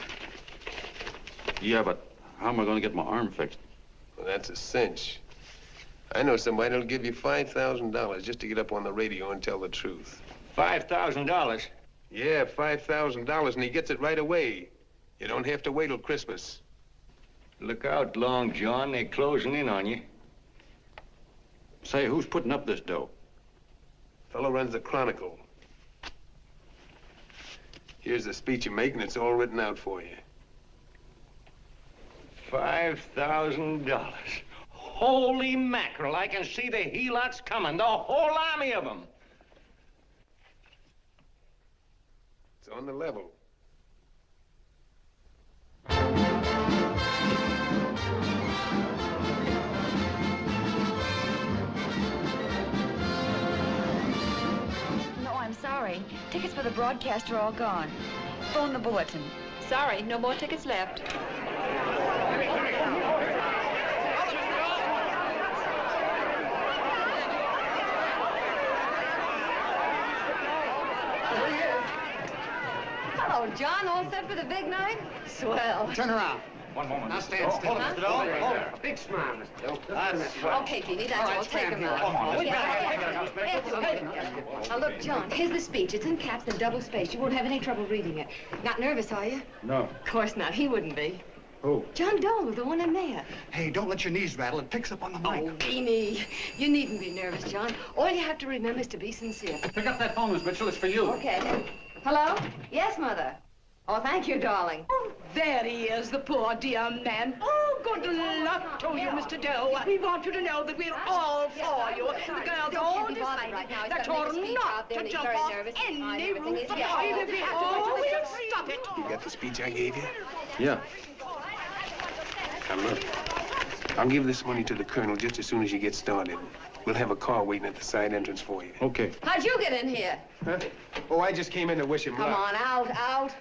Yeah, but how am I gonna get my arm fixed? Well, that's a cinch. I know somebody that'll give you $5,000 just to get up on the radio and tell the truth. $5,000? Yeah, $5,000, and he gets it right away. You don't have to wait till Christmas. Look out, Long John. They're closing in on you. Say, who's putting up this dough? Fellow runs the Chronicle. Here's the speech you make, and it's all written out for you. $5,000. Holy mackerel, I can see the helots coming, the whole army of them. It's on the level. No, I'm sorry. Tickets for the broadcast are all gone. Phone the bulletin. Sorry, no more tickets left. Hello, John. All set for the big night? Swell. Turn around. One moment. Now stand still. Hold it, Mr. Doe. Hold it. Big smile, Mr. Doe. That's right. Okay, Petey, that's All right, all. Take stand him here. out. Come on. Now, look, John, here's the speech. It's in caps and double-spaced. You won't have any trouble reading it. Not nervous, are you? No. Of course not. He wouldn't be. Who? John Doe, the one in there. Hey, don't let your knees rattle. It picks up on the mic. Oh, Beanie, you needn't be nervous, John. All you have to remember is to be sincere. Pick up that phone, Miss Mitchell. It's for you. Okay. Hello? Yes, Mother. Oh, thank you, darling. Oh, there he is, the poor dear man. Oh, good luck to you, Mr. Doe. We want you to know that we're all for you. The girls all decided that you're not to jump off any roof at all. Even if we have to go to the stop it. You got the speech I gave you? Yeah. Now, look. I'll give this money to the colonel just as soon as you get started. We'll have a car waiting at the side entrance for you. Okay. How'd you get in here? Huh? Oh, I just came in to wish him luck. Come on, out.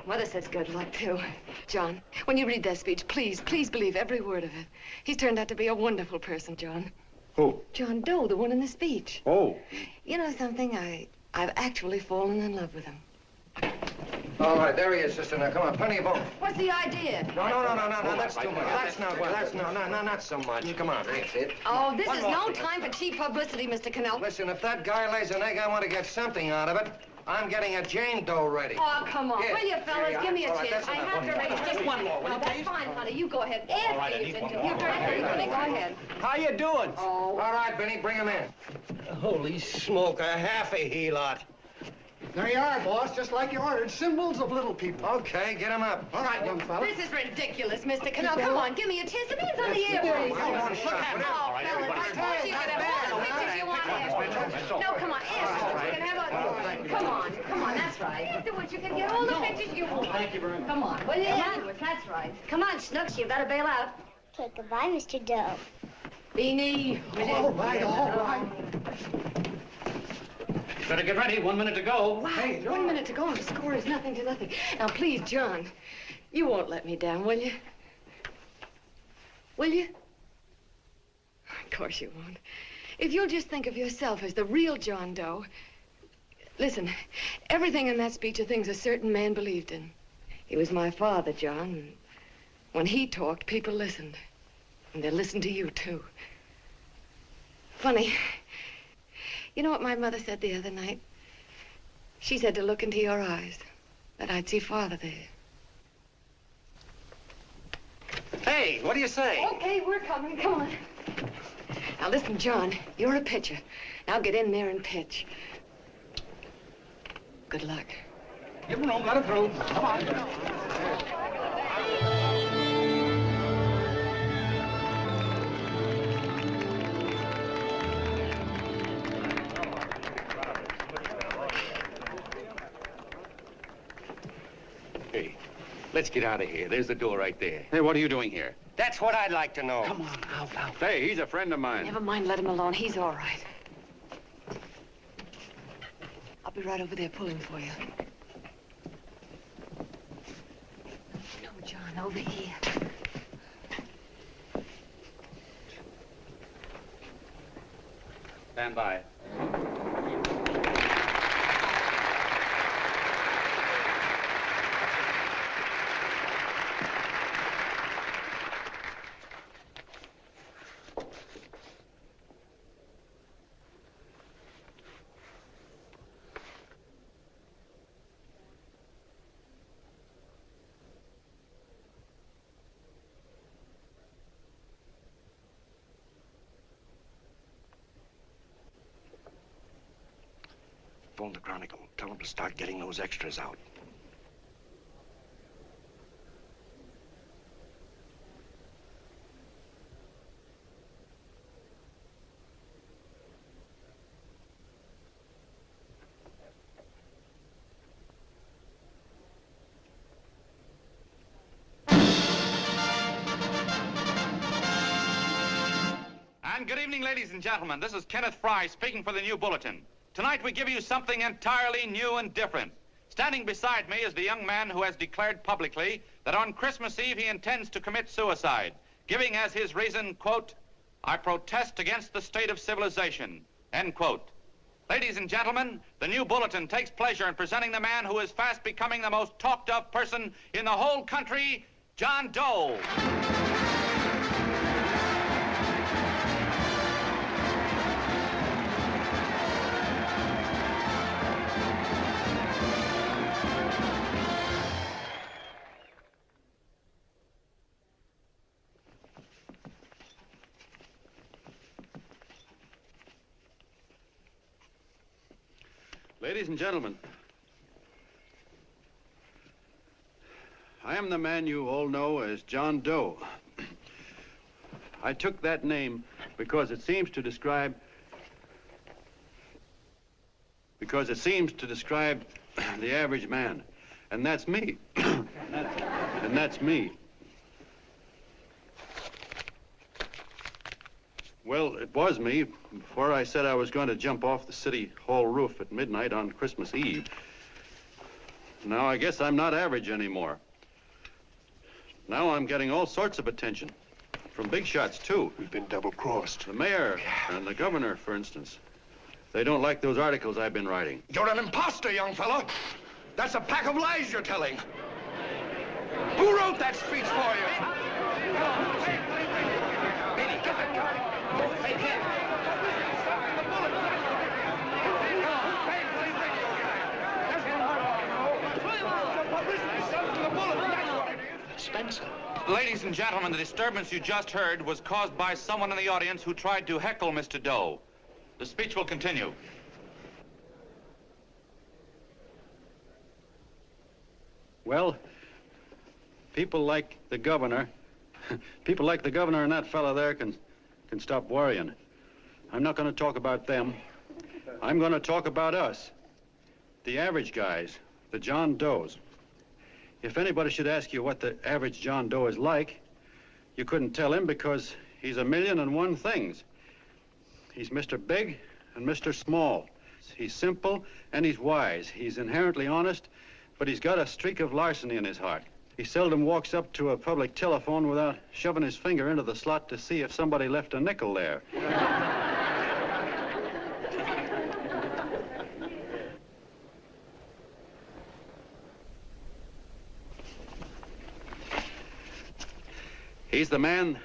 Mother says good luck, too. John, when you read that speech, please believe every word of it. He's turned out to be a wonderful person, John. Who? John Doe, the one in the speech. Oh. You know something? I've actually fallen in love with him. All right, there he is, sister. Now, come on, plenty of both. What's the idea? No, that's too much. Not so much. Come on, that's it. Oh, this is no time for cheap publicity, Mr. Cannell. Listen, if that guy lays an egg, I want to get something out of it. I'm getting a Jane Doe ready. Oh, come on. Here. Will you, fellas? Here, Give me a all right, chance. that's I enough. have to raise just one more. Well, that's fine, honey. You go ahead. After you've been to you dirty, honey. Go ahead. How you doing? Oh. All right, Benny, bring him in. Holy smoke, a half a helot. There you are, boss, just like you ordered. Symbols of little people. Okay, get him up. All right, young fella. This is ridiculous, Mr. Cannell. Come on, give me a chance. The man's on the air. Look at him. Oh, fellas, of course you can have all the pictures you want afterwards. No, come on, afterwards. You can have a... Come on, that's right. Afterwards, you can get all the pictures you want. Thank you very much. Come on, will you? Afterwards, that's right. Come on, Snooks, you better bail out. Okay, goodbye, Mr. Doe. Beanie. All right. Better get ready. 1 minute to go. Wow, 1 minute to go and the score is nothing to nothing. Now, please, John, you won't let me down, will you? Will you? Of course you won't. If you'll just think of yourself as the real John Doe. Listen, everything in that speech are things a certain man believed in. He was my father, John. And when he talked, people listened. And they listened to you, too. Funny. You know what my mother said the other night? She said to look into your eyes, that I'd see Father there. Hey, what do you say? Okay, we're coming. Come on. Now, listen, John, you're a pitcher. Now get in there and pitch. Good luck. Give him room, let him through. Come on. Hey, let's get out of here. There's the door right there. Hey, what are you doing here? That's what I'd like to know. Come on, out. Hey, he's a friend of mine. Never mind, let him alone. He's all right. I'll be right over there pulling for you. No, John, over here. Stand by. Phone the Chronicle. Tell them to start getting those extras out. And good evening, ladies and gentlemen. This is Kenneth Fry speaking for the New Bulletin. Tonight we give you something entirely new and different. Standing beside me is the young man who has declared publicly that on Christmas Eve he intends to commit suicide, giving as his reason, quote, "I protest against the state of civilization," end quote. Ladies and gentlemen, the New Bulletin takes pleasure in presenting the man who is fast becoming the most talked of person in the whole country, John Doe. Ladies and gentlemen, I am the man you all know as John Doe. I took that name because it seems to describe the average man. And that's me. and that's me. Well, it was me before I said I was going to jump off the city hall roof at midnight on Christmas Eve. Now I guess I'm not average anymore. Now I'm getting all sorts of attention. From big shots, too. We've been double-crossed. The mayor and the governor, for instance. They don't like those articles I've been writing. You're an imposter, young fellow. That's a pack of lies you're telling. Who wrote that speech for you? Spencer. Ladies and gentlemen, the disturbance you just heard was caused by someone in the audience who tried to heckle Mr. Doe. The speech will continue. Well, people like the governor and that fellow there can stop worrying. I'm not going to talk about them. I'm going to talk about us, the average guys, the John Does. If anybody should ask you what the average John Doe is like, you couldn't tell him because he's a million and one things. He's Mr. Big and Mr. Small. He's simple and he's wise. He's inherently honest, but he's got a streak of larceny in his heart. He seldom walks up to a public telephone without shoving his finger into the slot to see if somebody left a nickel there. He's the man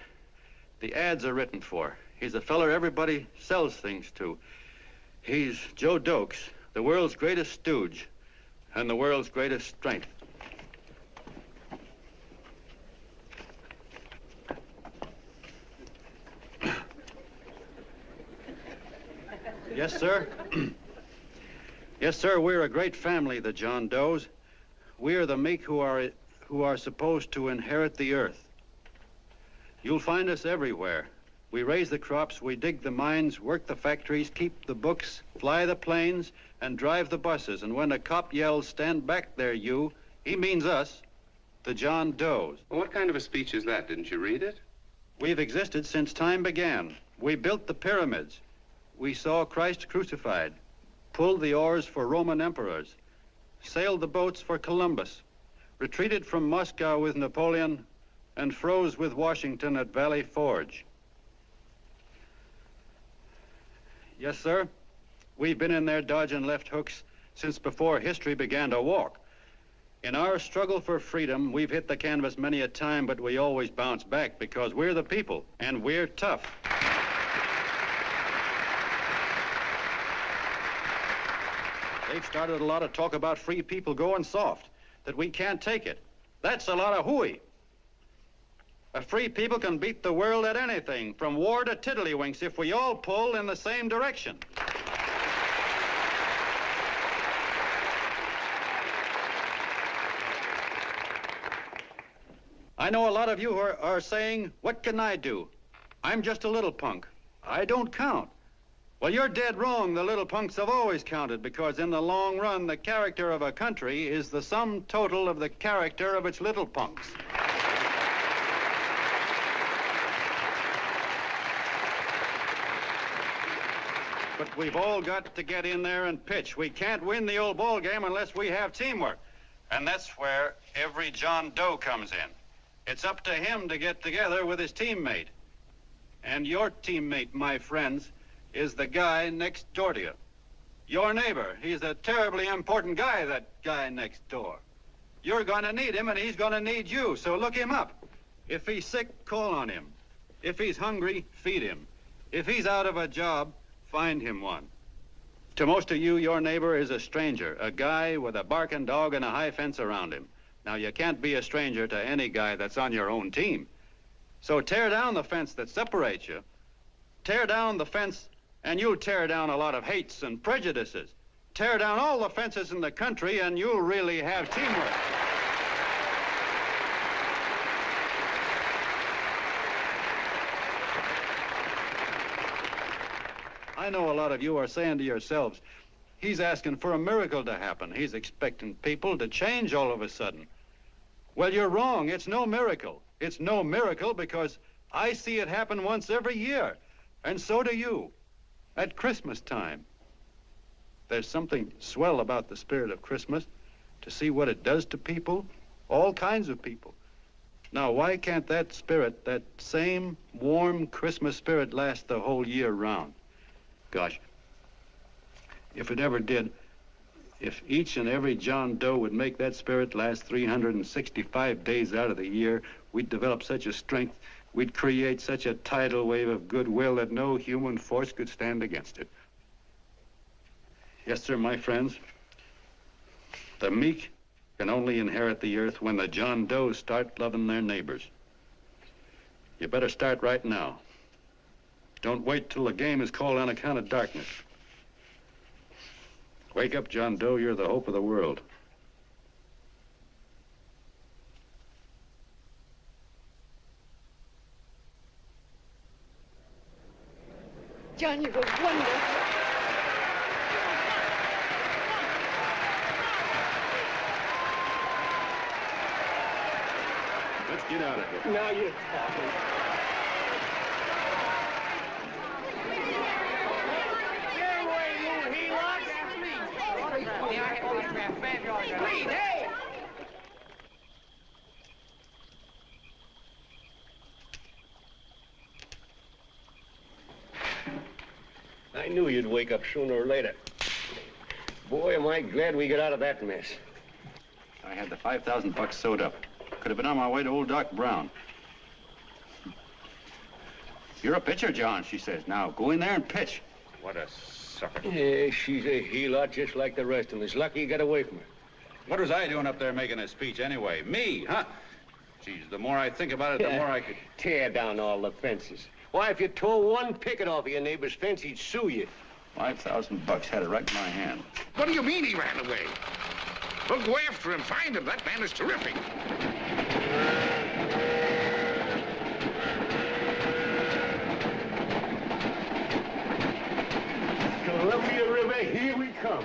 the ads are written for. He's the feller everybody sells things to. He's Joe Dokes, the world's greatest stooge and the world's greatest strength. Yes, sir. Yes, sir, we're a great family, the John Does. We're the meek who are supposed to inherit the earth. You'll find us everywhere. We raise the crops, we dig the mines, work the factories, keep the books, fly the planes, and drive the buses. And when a cop yells, "Stand back there, you," he means us, the John Does. Well, what kind of a speech is that? Didn't you read it? We've existed since time began. We built the pyramids. We saw Christ crucified, pulled the oars for Roman emperors, sailed the boats for Columbus, retreated from Moscow with Napoleon, and froze with Washington at Valley Forge. Yes, sir. We've been in there dodging left hooks since before history began to walk. In our struggle for freedom, we've hit the canvas many a time, but we always bounce back because we're the people, and we're tough. They've started a lot of talk about free people going soft, that we can't take it. That's a lot of hooey. A free people can beat the world at anything, from war to tiddlywinks, if we all pull in the same direction. I know a lot of you are saying, "What can I do? I'm just a little punk. I don't count." Well, you're dead wrong. The little punks have always counted, because in the long run, the character of a country is the sum total of the character of its little punks. But we've all got to get in there and pitch. We can't win the old ball game unless we have teamwork. And that's where every John Doe comes in. It's up to him to get together with his teammate. And your teammate, my friends, is the guy next door to you. Your neighbor. He's a terribly important guy, that guy next door. You're going to need him, and he's going to need you, so look him up. If he's sick, call on him. If he's hungry, feed him. If he's out of a job, find him one. To most of you, your neighbor is a stranger, a guy with a barking dog and a high fence around him. Now, you can't be a stranger to any guy that's on your own team. So tear down the fence that separates you. Tear down the fence, and you'll tear down a lot of hates and prejudices. Tear down all the fences in the country, and you'll really have teamwork. I know a lot of you are saying to yourselves, "He's asking for a miracle to happen. He's expecting people to change all of a sudden." Well, you're wrong. It's no miracle. It's no miracle because I see it happen once every year, and so do you, at Christmas time. There's something swell about the spirit of Christmas, to see what it does to people, all kinds of people. Now, why can't that spirit, that same warm Christmas spirit, last the whole year round? Gosh, if it ever did, if each and every John Doe would make that spirit last 365 days out of the year, we'd develop such a strength, we'd create such a tidal wave of goodwill that no human force could stand against it. Yes, sir, my friends, the meek can only inherit the earth when the John Does start loving their neighbors. You better start right now. Don't wait till the game is called on account of darkness. Wake up, John Doe. You're the hope of the world. John, you were wonderful. Let's get out of here. Now you're talking. Please, hey! I knew you'd wake up sooner or later. Boy, am I glad we got out of that mess. I had the $5,000 sewed up. Could have been on my way to old Doc Brown. You're a pitcher, John, she says. Now, go in there and pitch. What a sucker. Yeah, she's a heel-lot just like the rest of them. It's lucky you got away from her. What was I doing up there making a speech anyway? Me, huh? Geez, the more I think about it, the more I could... Tear down all the fences. Why, if you tore one picket off of your neighbor's fence, he'd sue you. $5,000 had it right in my hand. What do you mean he ran away? Well, go after him, find him. That man is terrific. Columbia River, here we come.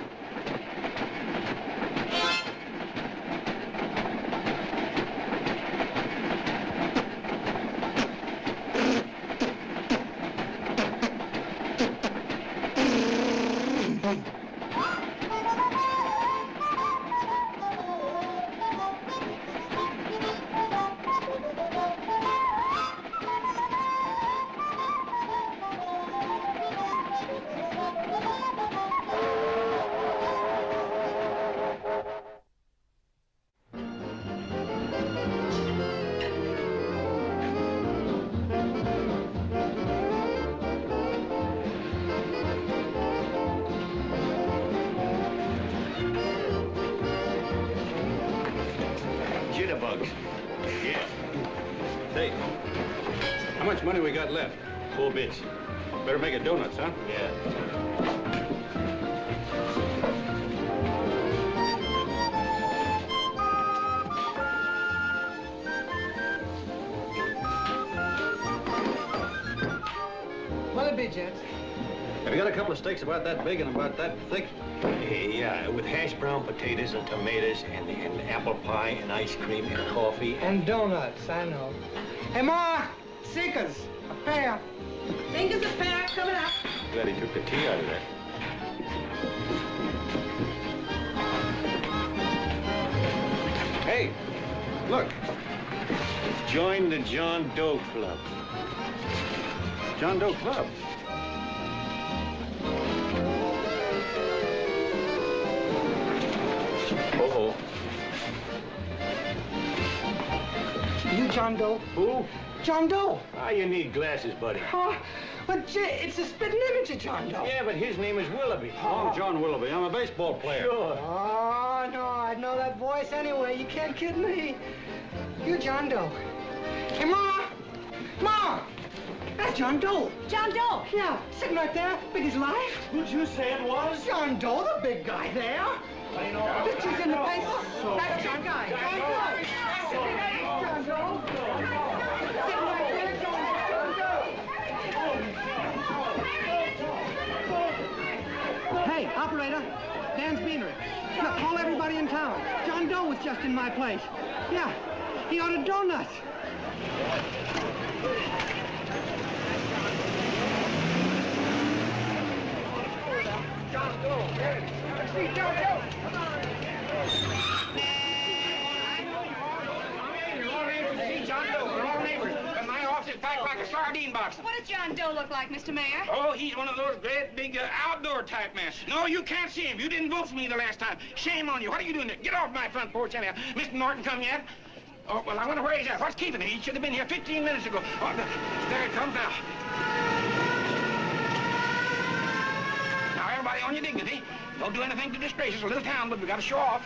Jitterbugs. Yeah. Say, how much money we got left? 4 bits. Better make it donuts, huh? Yeah. What'll it be, gents? Have you got a couple of steaks about that big and about that thick? Yeah, with hash brown potatoes and tomatoes and apple pie and ice cream and coffee. And donuts, I know. Hey, Ma, Seekers, a pair. Seekers, a pair, coming up. Glad he took the tea out of that. Hey, look. Join the John Doe Club. John Doe Club? Uh-oh. You John Doe? Who? John Doe. Ah, you need glasses, buddy. Oh, but gee, it's a spitting image of John Doe. Yeah, but his name is Willoughby. Oh, John Willoughby. I'm a baseball player. Sure. Oh, no, I'd know that voice anyway. You can't kid me. You John Doe. Hey, Ma! Ma! That's John Doe. John Doe? Yeah, sitting right there, big as life. Who'd you say it was? John Doe, the big guy there. Picture's in the paper. That's John Guy. John Doe. John Doe. Sitting right there, John Doe. Hey, operator, Dan's Beanery. Look, call everybody in town. John Doe was just in my place. Yeah, he ordered donuts. John Doe, let's see John Doe. Come on. You're all neighbors to see John Doe. We're all neighbors. And my office is packed like a sardine box. What does John Doe look like, Mr. Mayor? Oh, he's one of those great big outdoor type men. No, you can't see him. You didn't vote for me the last time. Shame on you. What are you doing there? Get off my front porch anyhow. Mr. Norton come yet? Oh, well, I wonder where he's at. What's keeping him? He should have been here 15 minutes ago. Oh, there he comes now. Now, everybody on your dignity. Don't do anything to disgrace us. A little town, but we got to show off.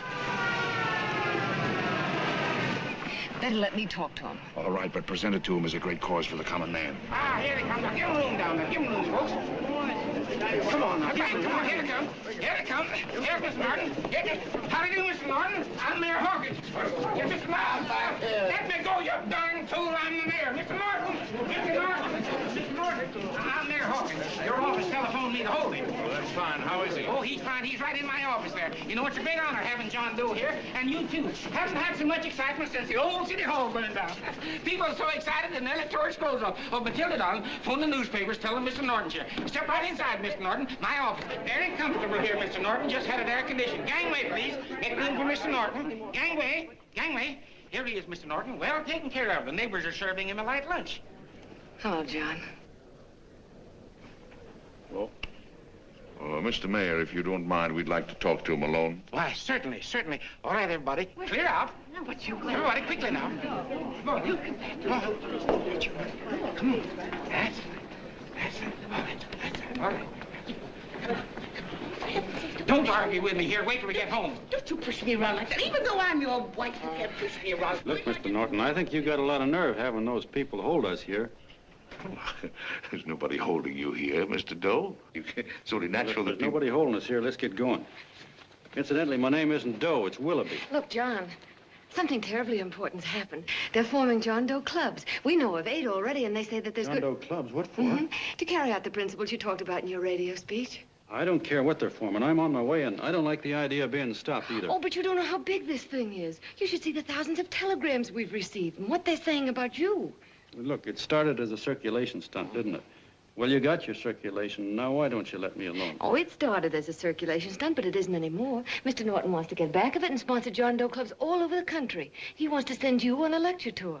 Better let me talk to him. All right, but present it to him as a great cause for the common man. Ah, here he comes. Now, give him room down there. Give him room, folks. Come on, now. Come on, here they come. Here they come. Here's Mr. Norton. How do you do, Mr. Norton? I'm Mayor Hawkins. You're Mr. Loudfire. Let me go, you darn fool. I'm the mayor. Mr. Norton. Mr. Norton. Mr. Norton. I'm Mayor Hawkins. Your office telephoned me to hold him. Well, that's fine. How is he? Oh, he's fine. He's right in my office there. You know, it's a great honor having John Doe here, and you, too. Haven't had so much excitement since the old City Hall burned down. People are so excited, and they'll tore his clothes off. Oh, Matilda, darling, phone the newspapers, tell them Mr. Norton's here. Step right inside, Mr. Norton. My office. Very comfortable here, Mr. Norton. Just had it air-conditioned. Gangway, please. Get room for Mr. Norton. Gangway. Gangway. Here he is, Mr. Norton. Well taken care of. The neighbors are serving him a light lunch. Hello, John. Well, Mr. Mayor, if you don't mind, we'd like to talk to him alone. Why, certainly, certainly. All right, everybody. Clear out. But you... Everybody, quickly now. Come on. You can... Come on. Come on. That's... All right. Don't argue with me here. Wait till we get home. Don't you push me around like that. Even though I'm your wife, you can't push me around. Look, Mr. Norton, I think you got a lot of nerve having those people hold us here. There's nobody holding you here, Mr. Doe. It's only natural There's that people... nobody holding us here. Let's get going. Incidentally, my name isn't Doe, it's Willoughby. Look, John, something terribly important's happened. They're forming John Doe clubs. We know of 8 already, and they say that there's John Doe clubs? What for? To carry out the principles you talked about in your radio speech. I don't care what they're forming. I'm on my way, and I don't like the idea of being stopped either. Oh, but you don't know how big this thing is. You should see the thousands of telegrams we've received and what they're saying about you. Look, it started as a circulation stunt, didn't it? Well, you got your circulation. Now, why don't you let me alone? Oh, it started as a circulation stunt, but it isn't anymore. Mr. Norton wants to get back of it and sponsor John Doe clubs all over the country. He wants to send you on a lecture tour.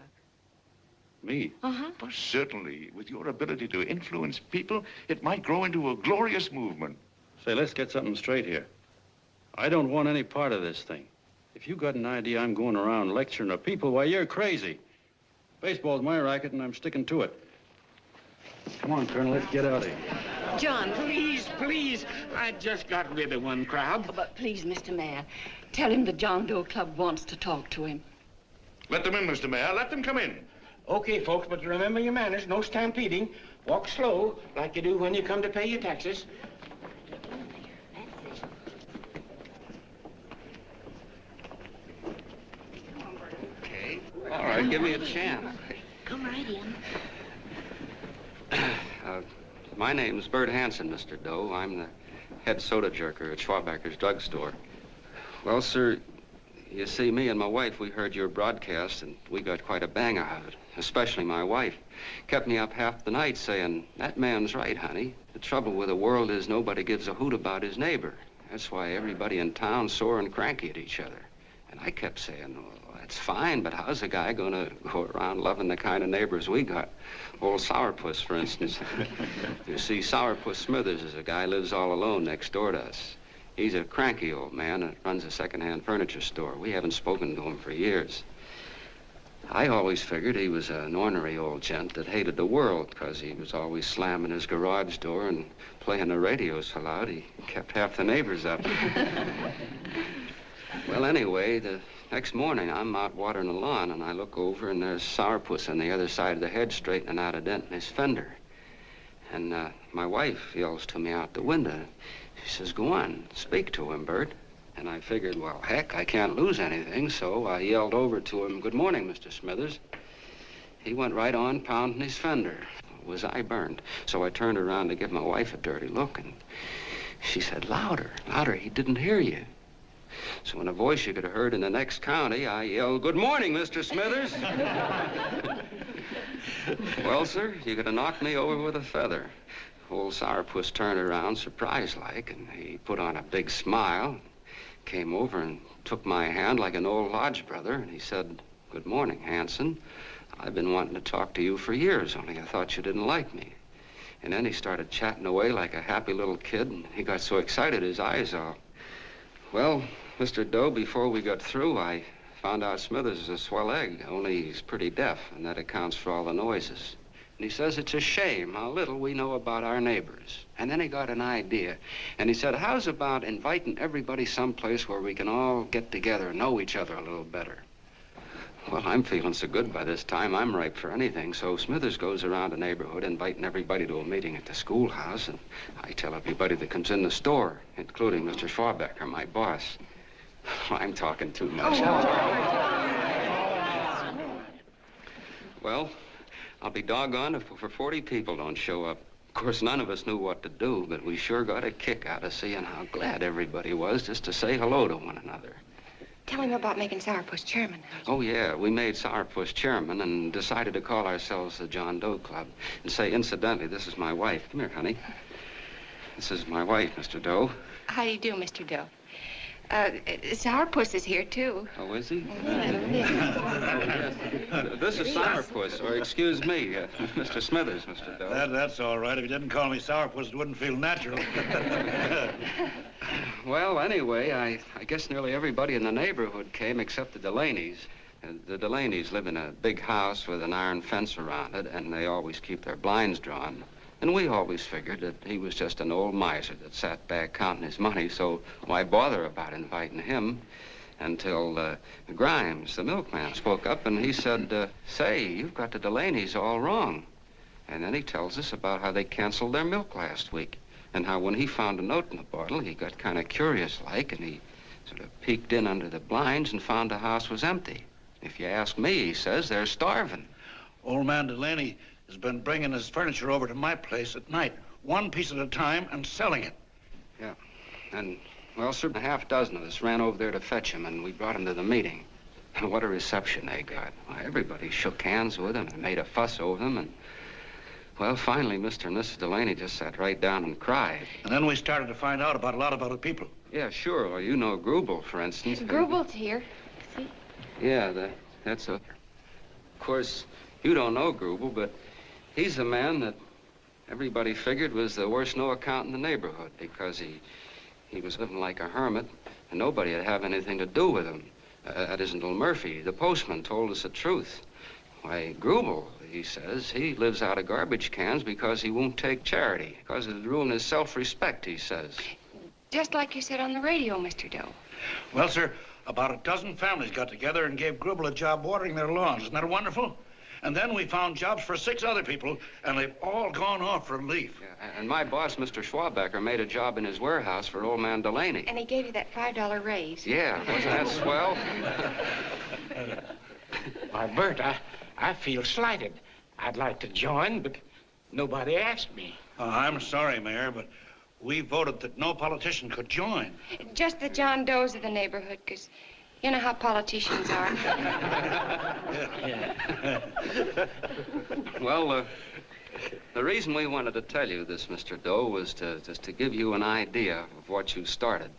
Me? Uh-huh. Well, certainly, with your ability to influence people, it might grow into a glorious movement. Say, let's get something straight here. I don't want any part of this thing. If you got an idea I'm going around lecturing to people, why, you're crazy. Baseball's my racket, and I'm sticking to it. Come on, Colonel, let's get out of here. John, please, please. I just got rid of one crowd. Oh, but please, Mr. Mayor, tell him the John Doe Club wants to talk to him. Let them in, Mr. Mayor. Let them come in. Okay, folks, but remember your manners. No stampeding. Walk slow, like you do when you come to pay your taxes. Okay. All right, give me a chance. Come right in. My name's Bert Hansen, Mr. Doe. I'm the head soda jerker at Schwabacker's drugstore. Well, sir, you see, me and my wife, we heard your broadcast, and we got quite a bang out of it, especially my wife. Kept me up half the night saying, that man's right, honey. The trouble with the world is nobody gives a hoot about his neighbor. That's why everybody in town's sore and cranky at each other. And I kept saying, well, that's fine, but how's a guy gonna go around loving the kind of neighbors we got? Old Sourpuss, for instance. You see, Sourpuss Smithers is a guy lives all alone next door to us. He's a cranky old man that runs a second-hand furniture store. We haven't spoken to him for years. I always figured he was an ornery old gent that hated the world because he was always slamming his garage door and playing the radio so loud he kept half the neighbors up. Well, anyway, the next morning, I'm out watering the lawn, and I look over, and there's Sourpuss on the other side of the hedge straightening out a dent in his fender. And my wife yells to me out the window. She says, go on, speak to him, Bert. And I figured, well, heck, I can't lose anything, so I yelled over to him, good morning, Mr. Smithers. He went right on pounding his fender. Was I burned? So I turned around to give my wife a dirty look, and she said, louder, louder, he didn't hear you. So in a voice you could have heard in the next county, I yelled, good morning, Mr. Smithers. Well, sir, you could have knocked me over with a feather. Old Sourpuss turned around, surprised-like, and he put on a big smile, came over and took my hand like an old lodge brother, and he said, good morning, Hanson. I've been wanting to talk to you for years, only I thought you didn't like me. And then he started chatting away like a happy little kid, and he got so excited his eyes all... Well, Mr. Doe, before we got through, I found out Smithers is a swell egg, only he's pretty deaf, and that accounts for all the noises. And he says it's a shame how little we know about our neighbors. And then he got an idea, and he said, how's about inviting everybody someplace where we can all get together and know each other a little better? Well, I'm feeling so good by this time, I'm ripe for anything. So Smithers goes around the neighborhood inviting everybody to a meeting at the schoolhouse, and I tell everybody that comes in the store, including Mr. Schwabacker, my boss. I'm talking too much. Well, I'll be doggone if over 40 people don't show up. Of course, none of us knew what to do, but we sure got a kick out of seeing how glad everybody was just to say hello to one another. Tell him about making Sourpuss chairman. Oh, yeah, we made Sourpuss chairman and decided to call ourselves the John Doe Club. And say, incidentally, this is my wife. Come here, honey. This is my wife, Mr. Doe. How do you do, Mr. Doe? Sourpuss is here, too. Oh, is he? This is Sourpuss, or excuse me, Mr. Smithers, Mr. Doe. That's all right. If you didn't call me Sourpuss, it wouldn't feel natural. Well, anyway, I guess nearly everybody in the neighborhood came except the Delaney's. The Delaney's live in a big house with an iron fence around it, and they always keep their blinds drawn. And we always figured that he was just an old miser that sat back counting his money, so why bother about inviting him? Until Grimes, the milkman, spoke up and he said, say, you've got the Delaney's all wrong. And then he tells us about how they canceled their milk last week and how when he found a note in the bottle, he got kind of curious-like and he sort of peeked in under the blinds and found the house was empty. If you ask me, he says, they're starving. Old man Delaney has been bringing his furniture over to my place at night, one piece at a time, and selling it. Yeah. And, well, sir, a half dozen of us ran over there to fetch him, and we brought him to the meeting. And what a reception they got. Why, everybody shook hands with him and made a fuss over them, and, well, finally, Mr. and Mrs. Delaney just sat right down and cried. And then we started to find out about a lot of other people. Yeah, sure. Well, you know Grubel, for instance. Grubel's here. See? Yeah, that's a... Of course, you don't know Grubel, but he's a man that everybody figured was the worst no-account in the neighborhood because he was living like a hermit and nobody would have anything to do with him. That isn't little Murphy. The postman told us the truth. Why, Grubel, he says, he lives out of garbage cans because he won't take charity, because it'd ruin his self-respect, he says. Just like you said on the radio, Mr. Doe. Well, sir, about a dozen families got together and gave Grubel a job watering their lawns. Isn't that wonderful? And then we found jobs for 6 other people, and they've all gone off for leave. Yeah, and my boss, Mr. Schwabecker, made a job in his warehouse for old man Delaney. And he gave you that $5 raise. Yeah, wasn't that swell? Why, Bert, I feel slighted. I'd like to join, but nobody asked me. I'm sorry, Mayor, but we voted that no politician could join. Just the John Does of the neighborhood, because you know how politicians are. Well, the reason we wanted to tell you this, Mr. Doe, was just to give you an idea of what you started.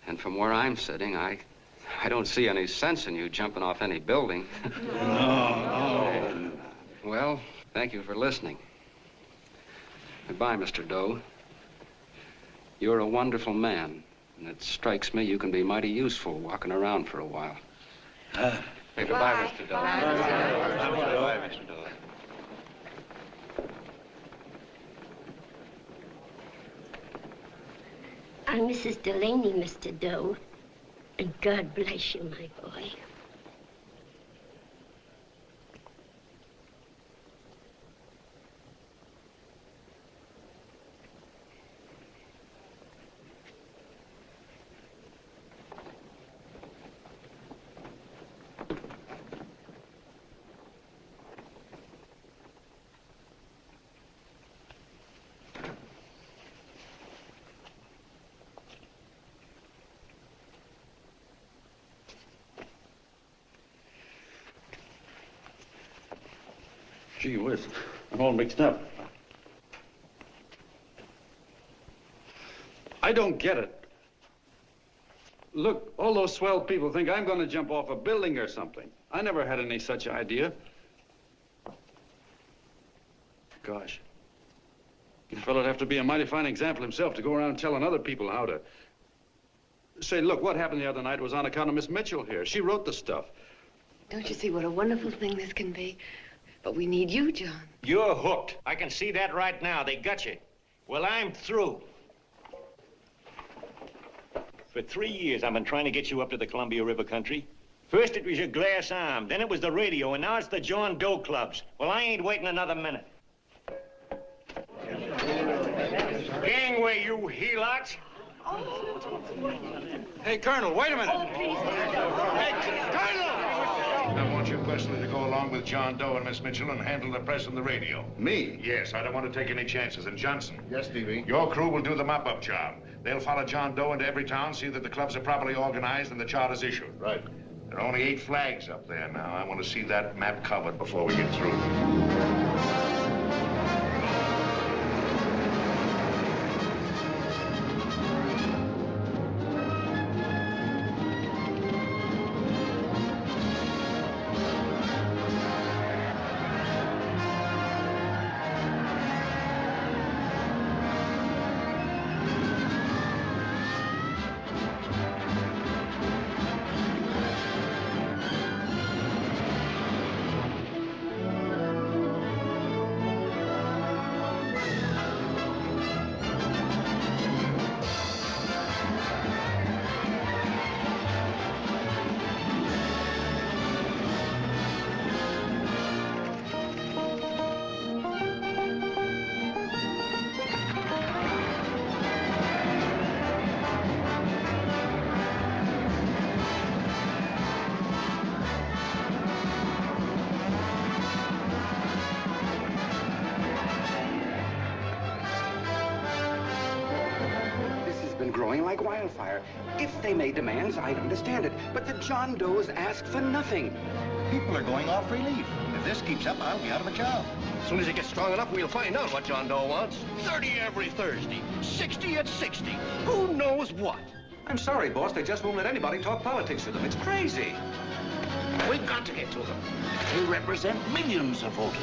And from where I'm sitting, I don't see any sense in you jumping off any building. No. Well, thank you for listening. Goodbye, Mr. Doe. You're a wonderful man, and it strikes me you can be mighty useful walking around for a while. Hey, goodbye, Mr. Doe. Goodbye, Mr. Doe. I'm Mrs. Delaney, Mr. Doe. And God bless you, my boy. Gee whiz, I'm all mixed up. I don't get it. Look, all those swell people think I'm going to jump off a building or something. I never had any such idea. Gosh. The fellow'd have to be a mighty fine example himself to go around telling other people how to... Say, look, what happened the other night was on account of Miss Mitchell here. She wrote the stuff. Don't you see what a wonderful thing this can be? But we need you, John. You're hooked. I can see that right now. They got you. Well, I'm through. For 3 years, I've been trying to get you up to the Columbia River country. First, it was your glass arm. Then it was the radio. And now it's the John Doe clubs. Well, I ain't waiting another minute. Gangway, you helots. Hey, Colonel, wait a minute. Oh, please. Hey, Colonel! I want you personally to go along with John Doe and Miss Mitchell and handle the press and the radio. Me? Yes, I don't want to take any chances. And Johnson. Yes, Stevie. Your crew will do the mop-up job. They'll follow John Doe into every town, see that the clubs are properly organized and the charter's issued. Right. There are only 8 flags up there now. I want to see that map covered before we get through. like wildfire. If they made demands, I'd understand it. But the John Does ask for nothing. People are going off relief. If this keeps up, I'll be out of a job. As soon as it gets strong enough, we'll find out what John Doe wants. 30 every Thursday, 60 at 60. Who knows what? I'm sorry, boss. They just won't let anybody talk politics to them. It's crazy. We've got to get to them. They represent millions of voters.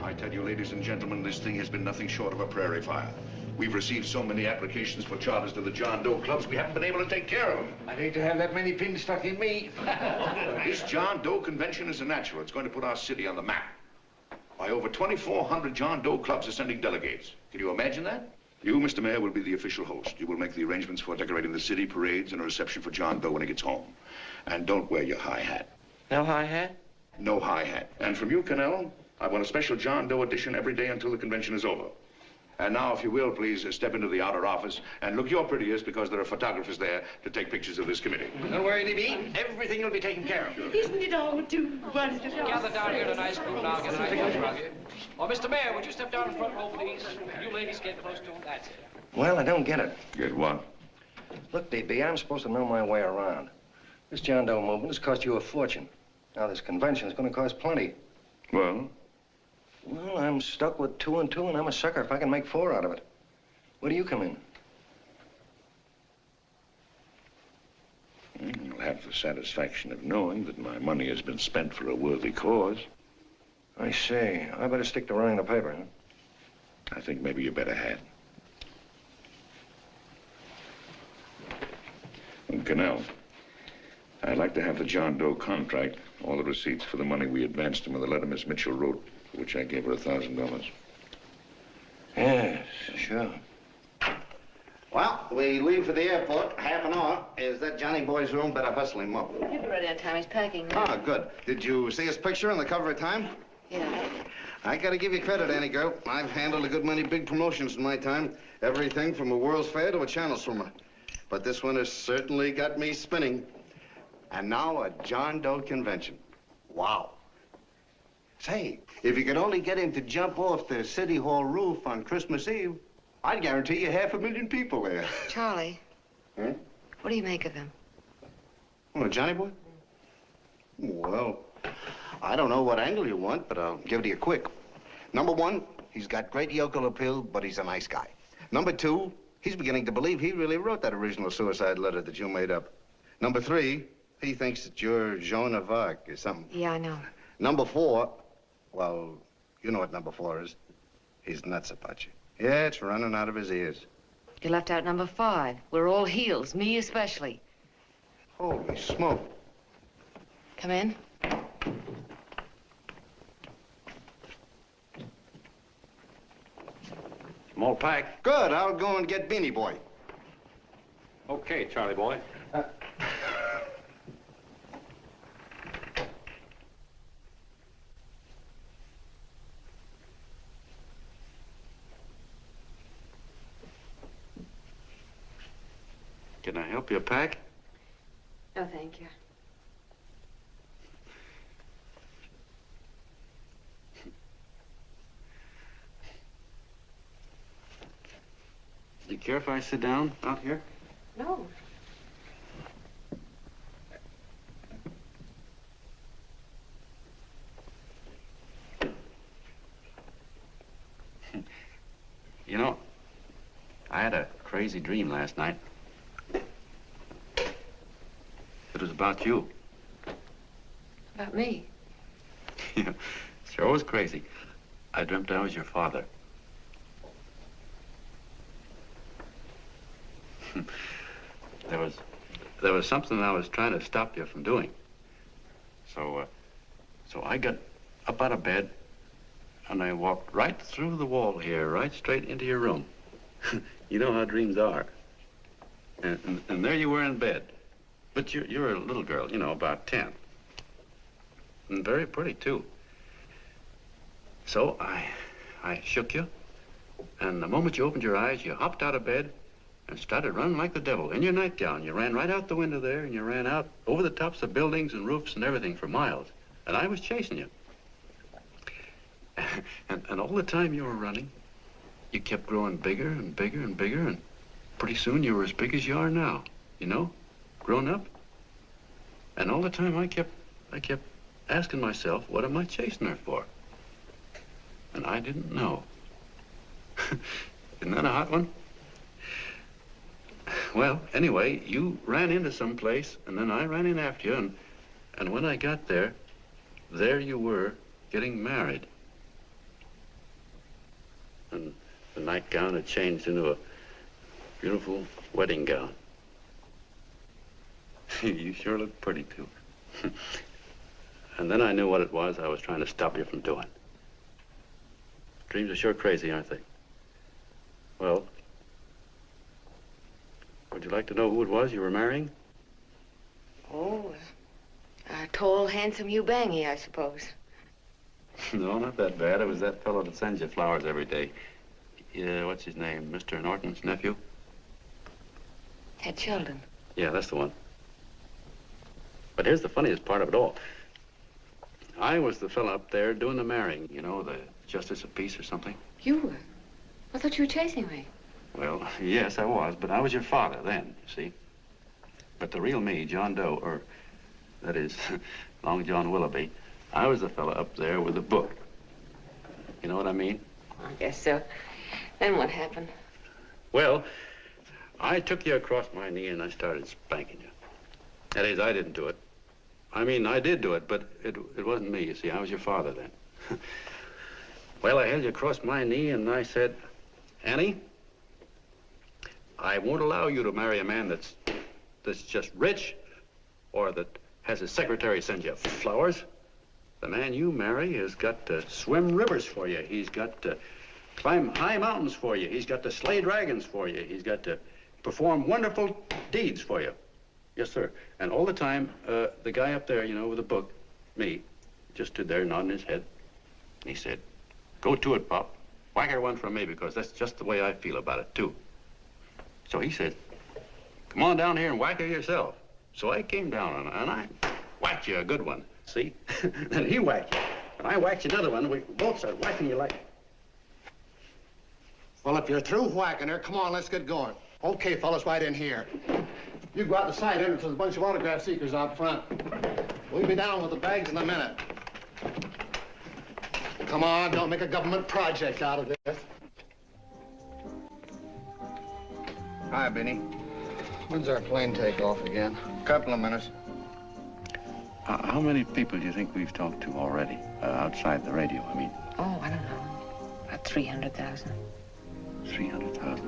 I tell you, ladies and gentlemen, this thing has been nothing short of a prairie fire. We've received so many applications for charters to the John Doe clubs, we haven't been able to take care of them. I'd hate to have that many pins stuck in me. This John Doe convention is a natural. It's going to put our city on the map. Why, over 2,400 John Doe clubs are sending delegates. Can you imagine that? You, Mr. Mayor, will be the official host. You will make the arrangements for decorating the city, parades, and a reception for John Doe when he gets home. And don't wear your high hat. No high hat? No high hat. And from you, Cannell, I want a special John Doe edition every day until the convention is over. And now, if you will, please step into the outer office and look your prettiest because there are photographers there to take pictures of this committee. Don't worry, Libby. Everything will be taken care of. Isn't it all too wonderful? Gather down here in a nice group now. Get a nice group around you. Oh, Mr. Mayor, would you step down in the front row, please? You ladies get close to him. That's it. Well, I don't get it. Get what? Look, DB, I'm supposed to know my way around. This John Doe movement has cost you a fortune. Now, this convention is going to cost plenty. Well? Well, I'm stuck with 2 and 2, and I'm a sucker if I can make 4 out of it. Where do you come in? You'll have the satisfaction of knowing that my money has been spent for a worthy cause. I see. I better stick to running the paper, huh? I think maybe you better had. And Cannell, I'd like to have the John Doe contract, all the receipts for the money we advanced him, and the letter Miss Mitchell wrote, for which I gave her $1,000. Yes, sure. Well, we leave for the airport. Half an hour. Is that Johnny boy's room? Better hustle him up. He'll be ready on time. He's packing now. Ah, good. Did you see his picture on the cover of Time? Yeah. I gotta give you credit, Annie girl. I've handled a good many big promotions in my time. Everything from a World's Fair to a channel swimmer. But this one has certainly got me spinning. And now a John Doe convention. Wow. Say, if you could only get him to jump off the City Hall roof on Christmas Eve, I'd guarantee you 500,000 people there. Charlie. Hmm? What do you make of him? Oh, Johnny boy? Well, I don't know what angle you want, but I'll give it to you quick. Number 1, he's got great yokel appeal, but he's a nice guy. Number 2, he's beginning to believe he really wrote that original suicide letter that you made up. Number 3, he thinks that you're Joan of Arc or something. Yeah, I know. Number 4, well, you know what number 4 is. He's nuts about you. Yeah, it's running out of his ears. You left out number 5. We're all heels, me especially. Holy smoke. Come in. Small pack. Good. I'll go and get Beanie Boy. Okay, Charlie boy. Can I help you pack? No, thank you. Do you care if I sit down out here? No. You know, I had a crazy dream last night. It was about you. About me? Yeah, sure was crazy. I dreamt I was your father. There was something I was trying to stop you from doing. So I got up out of bed and I walked right through the wall here, right straight into your room. You know how dreams are. And there you were in bed. But you're a little girl, you know, about 10. And very pretty, too. So I shook you, and the moment you opened your eyes, you hopped out of bed and started running like the devil in your nightgown. You ran right out the window there, and you ran out over the tops of buildings and roofs and everything for miles. And I was chasing you. And all the time you were running, you kept growing bigger and bigger and bigger, and pretty soon you were as big as you are now, you know, grown up. And all the time I kept asking myself, what am I chasing her for? And I didn't know. Isn't that a hot one? Well, anyway, you ran into some place, and then I ran in after you, and when I got there you were getting married. And the nightgown had changed into a beautiful wedding gown. You sure look pretty, too. And then I knew what it was I was trying to stop you from doing. Dreams are sure crazy, aren't they? Well, would you like to know who it was you were marrying? Oh, a tall, handsome Hugh Bangy, I suppose. No, not that bad. It was that fellow that sends you flowers every day. What's his name? Mr. Norton's nephew? Ted Sheldon. Yeah, that's the one. But here's the funniest part of it all. I was the fella up there doing the marrying, you know, the justice of peace or something. You were? I thought you were chasing me. Well, yes, I was, but I was your father then, you see. But the real me, John Doe, or that is, Long John Willoughby, I was the fella up there with the book. You know what I mean? I guess so. Then what happened? Well, I took you across my knee and I started spanking you. That is, I didn't do it. I mean, I did do it, but it wasn't me, you see. I was your father then. Well, I held you across my knee and I said, Annie, I won't allow you to marry a man that's just rich or that has his secretary send you flowers. The man you marry has got to swim rivers for you. He's got to climb high mountains for you. He's got to slay dragons for you. He's got to perform wonderful deeds for you. Yes, sir. And all the time, the guy up there, you know, with the book, me, just stood there nodding his head. And he said, go to it, Pop. Whack her one from me, because that's just the way I feel about it, too. So he said, come on down here and whack her yourself. So I came down and I whacked you a good one, see? Then he whacked you, and I whacked you another one, and we both started whacking you like... Well, if you're through whacking her, come on, let's get going. Okay, fellas, right in here. You go out the side entrance, there's a bunch of autograph seekers out front. We'll be down with the bags in a minute. Come on, don't make a government project out of this. Hi, Benny. When's our plane take off again? Couple of minutes. How many people do you think we've talked to already, outside the radio, I mean? Oh, I don't know. About 300,000. 300,000.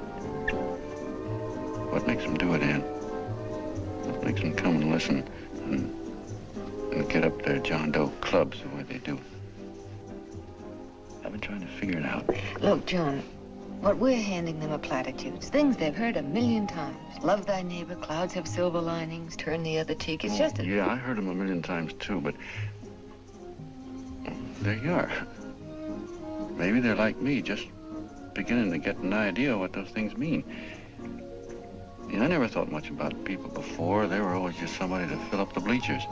What makes them do it, Ann? What makes them come and listen and get up their John Doe clubs the way they do? I've been trying to figure it out. Look, John, what we're handing them are platitudes, things they've heard 1,000,000 times. Love thy neighbor, clouds have silver linings, turn the other cheek. It's just a... Yeah, I heard them 1,000,000 times, too, but there you are. Maybe they're like me, just beginning to get an idea of what those things mean. You know, I never thought much about people before. They were always just somebody to fill up the bleachers.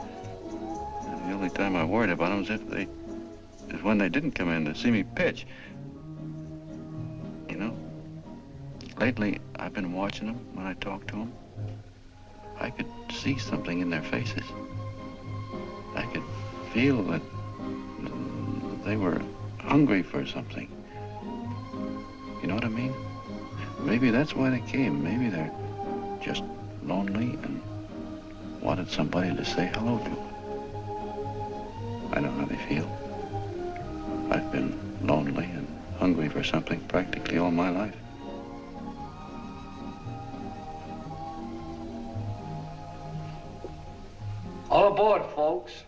And the only time I worried about them is when they didn't come in to see me pitch. You know, lately I've been watching them when I talk to them. I could see something in their faces. I could feel that they were hungry for something. You know what I mean? Maybe that's why they came. Maybe they're just lonely and wanted somebody to say hello to. I know how they feel. I've been lonely and hungry for something practically all my life. All aboard, folks.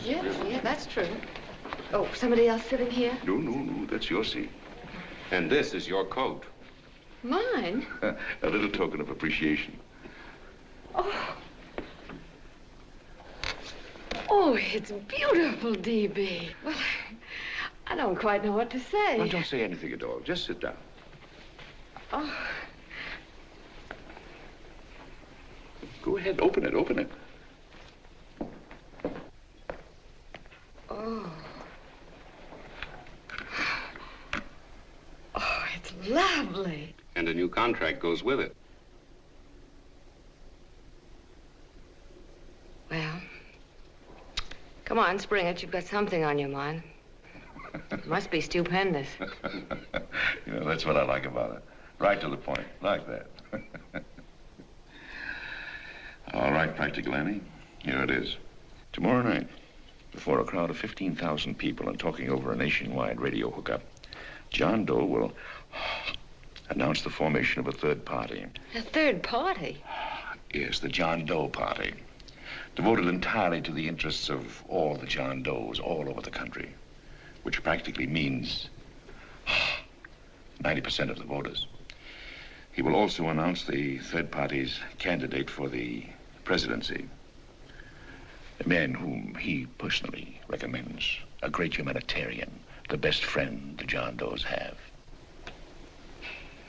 Yeah, that's true. Oh, somebody else sitting here? No, that's your seat. And this is your coat. Mine? A little token of appreciation. Oh, it's beautiful, D.B. Well, I don't quite know what to say. Well, don't say anything at all. Just sit down. Oh. Go ahead, open it. Oh. lovely. And a new contract goes with it. Well, come on, spring it. You've got something on your mind. It must be stupendous. You know, that's what I like about it. Right to the point, like that. All right, Practical Annie, here it is. Tomorrow night, before a crowd of 15,000 people and talking over a nationwide radio hookup, John Doe will announce the formation of a third party. A third party? Yes, the John Doe Party. Devoted entirely to the interests of all the John Does all over the country, which practically means 90% of the voters. He will also announce the third party's candidate for the presidency. A man whom he personally recommends, a great humanitarian, the best friend the John Does have.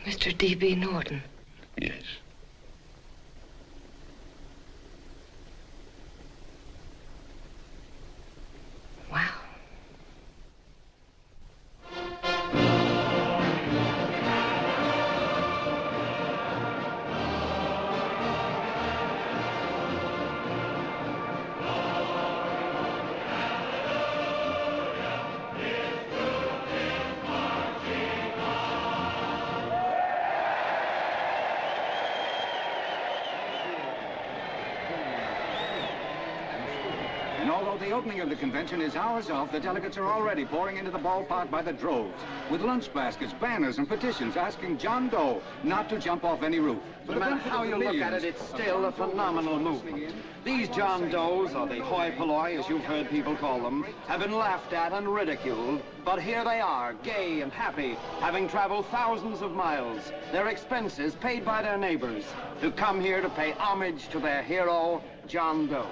Mr. D.B. Norton. Yes. Wow. And although the opening of the convention is hours off, the delegates are already pouring into the ballpark by the droves, with lunch baskets, banners, and petitions asking John Doe not to jump off any roof. No matter how you look at it, it's still a phenomenal movement. These John Does, or the hoi polloi, as you've heard people call them, have been laughed at and ridiculed, but here they are, gay and happy, having traveled thousands of miles, their expenses paid by their neighbors, to come here to pay homage to their hero, John Doe.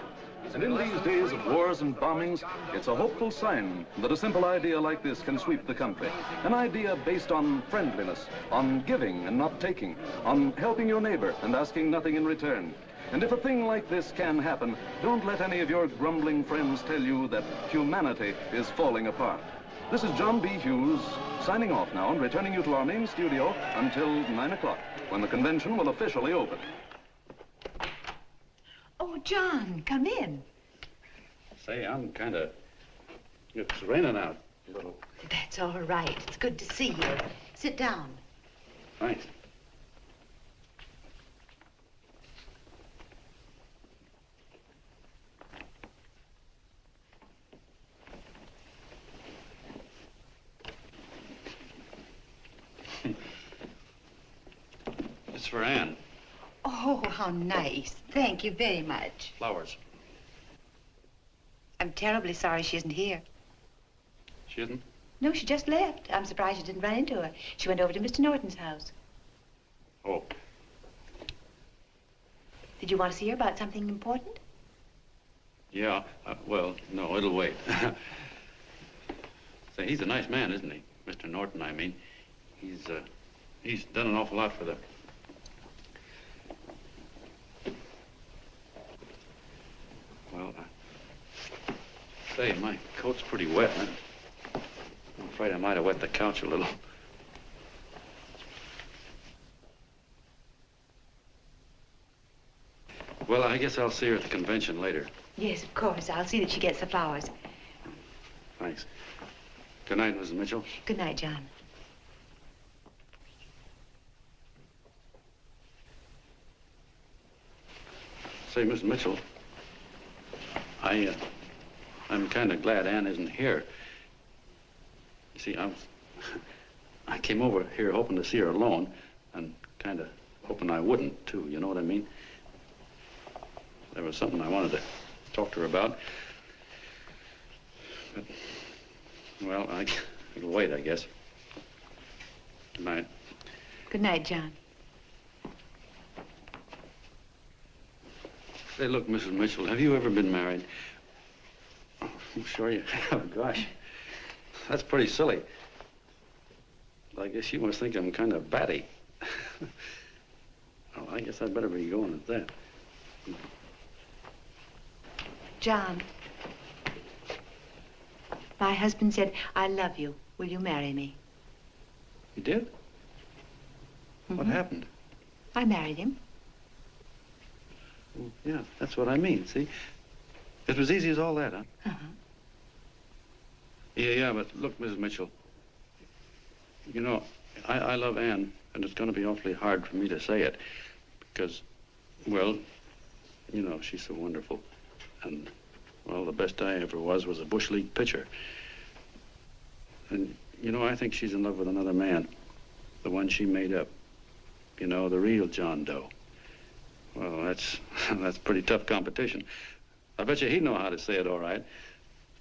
And in these days of wars and bombings, it's a hopeful sign that a simple idea like this can sweep the country. An idea based on friendliness, on giving and not taking, on helping your neighbor and asking nothing in return. And if a thing like this can happen, don't let any of your grumbling friends tell you that humanity is falling apart. This is John B. Hughes, signing off now and returning you to our main studio until 9 o'clock, when the convention will officially open. Oh, John, come in. Say, I'm kind of... It's raining out a little. That's all right. It's good to see you. Sit down. Thanks. It's for Anne. Oh, how nice. Thank you very much. Flowers. I'm terribly sorry she isn't here. She isn't? No, she just left. I'm surprised you didn't run into her. She went over to Mr. Norton's house. Oh. Did you want to see her about something important? Yeah, well, no, it'll wait. Say, he's a nice man, isn't he? Mr. Norton, I mean. He's done an awful lot for the... Well, say, my coat's pretty wet. I'm afraid I might have wet the couch a little. Well, I guess I'll see her at the convention later. Yes, of course. I'll see that she gets the flowers. Thanks. Good night, Mrs. Mitchell. Good night, John. Say, Miss Mitchell, I'm kind of glad Anne isn't here. You see, I came over here hoping to see her alone, and kind of hoping I wouldn't, too, you know what I mean? There was something I wanted to talk to her about. But, well, it'll wait, I guess. Good night. Good night, John. Say, look, Mrs. Mitchell, have you ever been married? Oh, I'm sure you have. Gosh, that's pretty silly. I guess you must think I'm kind of batty. Well, I guess I'd better be going at that. John, my husband said, I love you. Will you marry me? You did? What happened? I married him. Well, yeah, that's what I mean, see? It was easy as all that, huh? Uh-huh. Yeah, but look, Mrs. Mitchell, you know, I love Ann, and it's going to be awfully hard for me to say it because, well, you know, she's so wonderful. And, well, the best I ever was a Bush League pitcher. And, you know, I think she's in love with another man, the one she made up. You know, the real John Doe. Well, that's pretty tough competition. I bet you he'd know how to say it all right.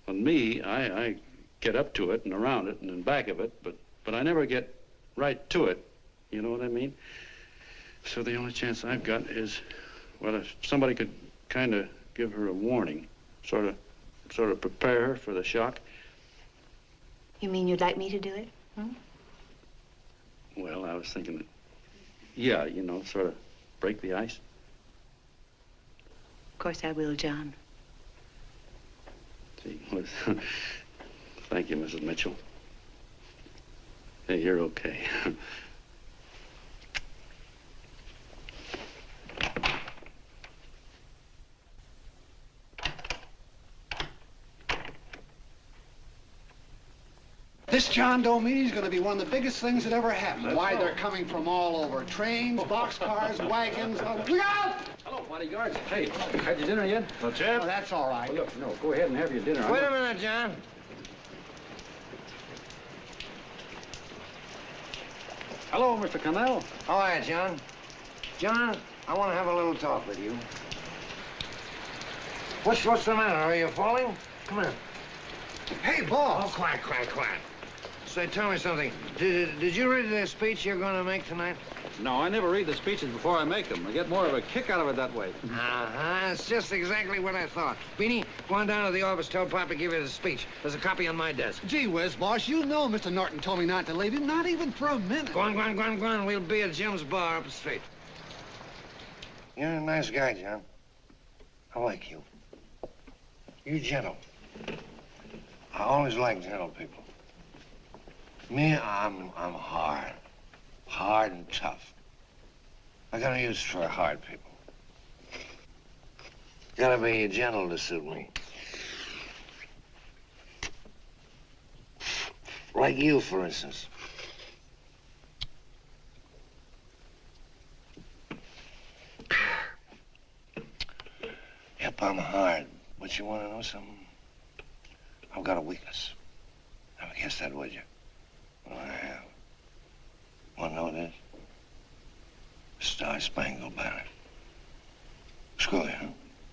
On me, I get up to it and around it and in back of it, but I never get right to it. You know what I mean? So the only chance I've got is, well, if somebody could kind of give her a warning, sort of prepare her for the shock. You mean you'd like me to do it? Hmm? Well, I was thinking that, yeah, you know, sort of break the ice. Of course I will, John. Gee, thank you, Mrs. Mitchell. Hey, you're okay. This John Doe meeting is going to be one of the biggest things that ever happened. Why, they're coming from all over. Trains, boxcars, wagons. Look out! Hello, bodyguards. Hey, had your dinner yet? Not yet. Oh, that's all right. Well, look, no, go ahead and have your dinner. Wait a minute, John. Hello, Mr. Connell. How are you, John? John, I want to have a little talk with you. What's the matter? Are you falling? Come here. Hey, boss. Oh, quiet. Say, tell me something. Did you read the speech you're going to make tonight? No, I never read the speeches before I make them. I get more of a kick out of it that way. Uh-huh. It's just exactly what I thought. Beanie, go on down to the office. Tell Pop to give you the speech. There's a copy on my desk. Gee whiz, boss, you know Mr. Norton told me not to leave him, not even for a minute. Go on. We'll be at Jim's bar up the street. You're a nice guy, John. I like you. You're gentle. I always like gentle people. Me, I'm hard. Hard and tough. I got no use for hard people. Gotta be gentle to suit me. Like you, for instance. Yep, I'm hard. But you want to know something? I've got a weakness. Never guessed that, would you? Well, I have. Want to know what it is? Star-Spangled Banner. Screw you, huh?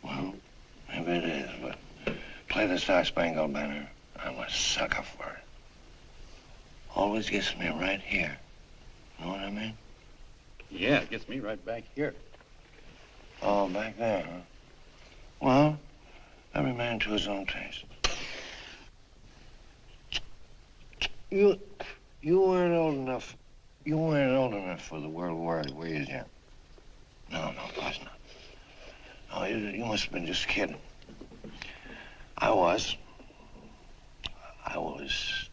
Well, maybe it is, but play the Star-Spangled Banner. I'm a sucker for it. Always gets me right here. Know what I mean? Yeah, it gets me right back here. Oh, back there, huh? Well, every man to his own taste. You weren't old enough. You weren't old enough for the World War, were you, Jim? No, of course not. Oh, you must have been just kidding. I was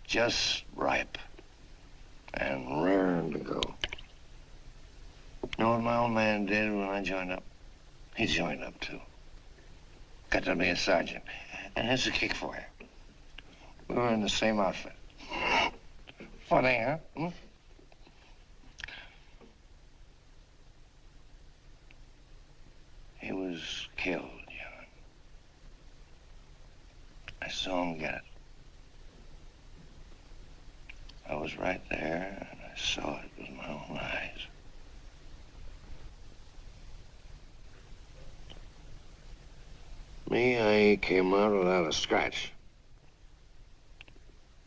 just ripe and raring to go. You know what my old man did when I joined up? He joined up, too. Got to be a sergeant. And here's a kick for you. We were in the same outfit. Funny, huh? Hmm? He was killed, John. I saw him get it. I was right there, and I saw it with my own eyes. Me, I came out without a scratch.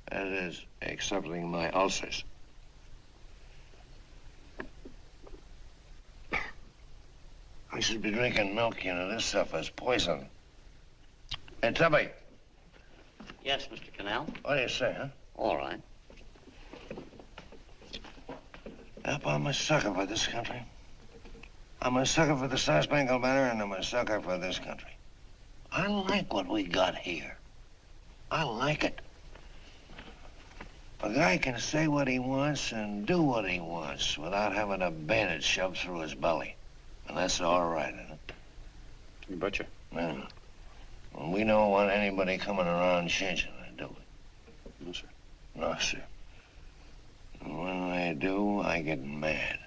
That is, excepting my ulcers. I should be drinking milk, you know. This stuff is poison. Hey, Tubby. Yes, Mr. Connell. What do you say, huh? All right. Yep, I'm a sucker for this country. I'm a sucker for the Star-Spangled Banner, and I'm a sucker for this country. I like what we got here. I like it. A guy can say what he wants and do what he wants without having a bayonet shoved through his belly. And that's all right, isn't it? You betcha. Yeah. Well, we don't want anybody coming around changing it, do we? No, sir. No, sir. And when they do, I get mad.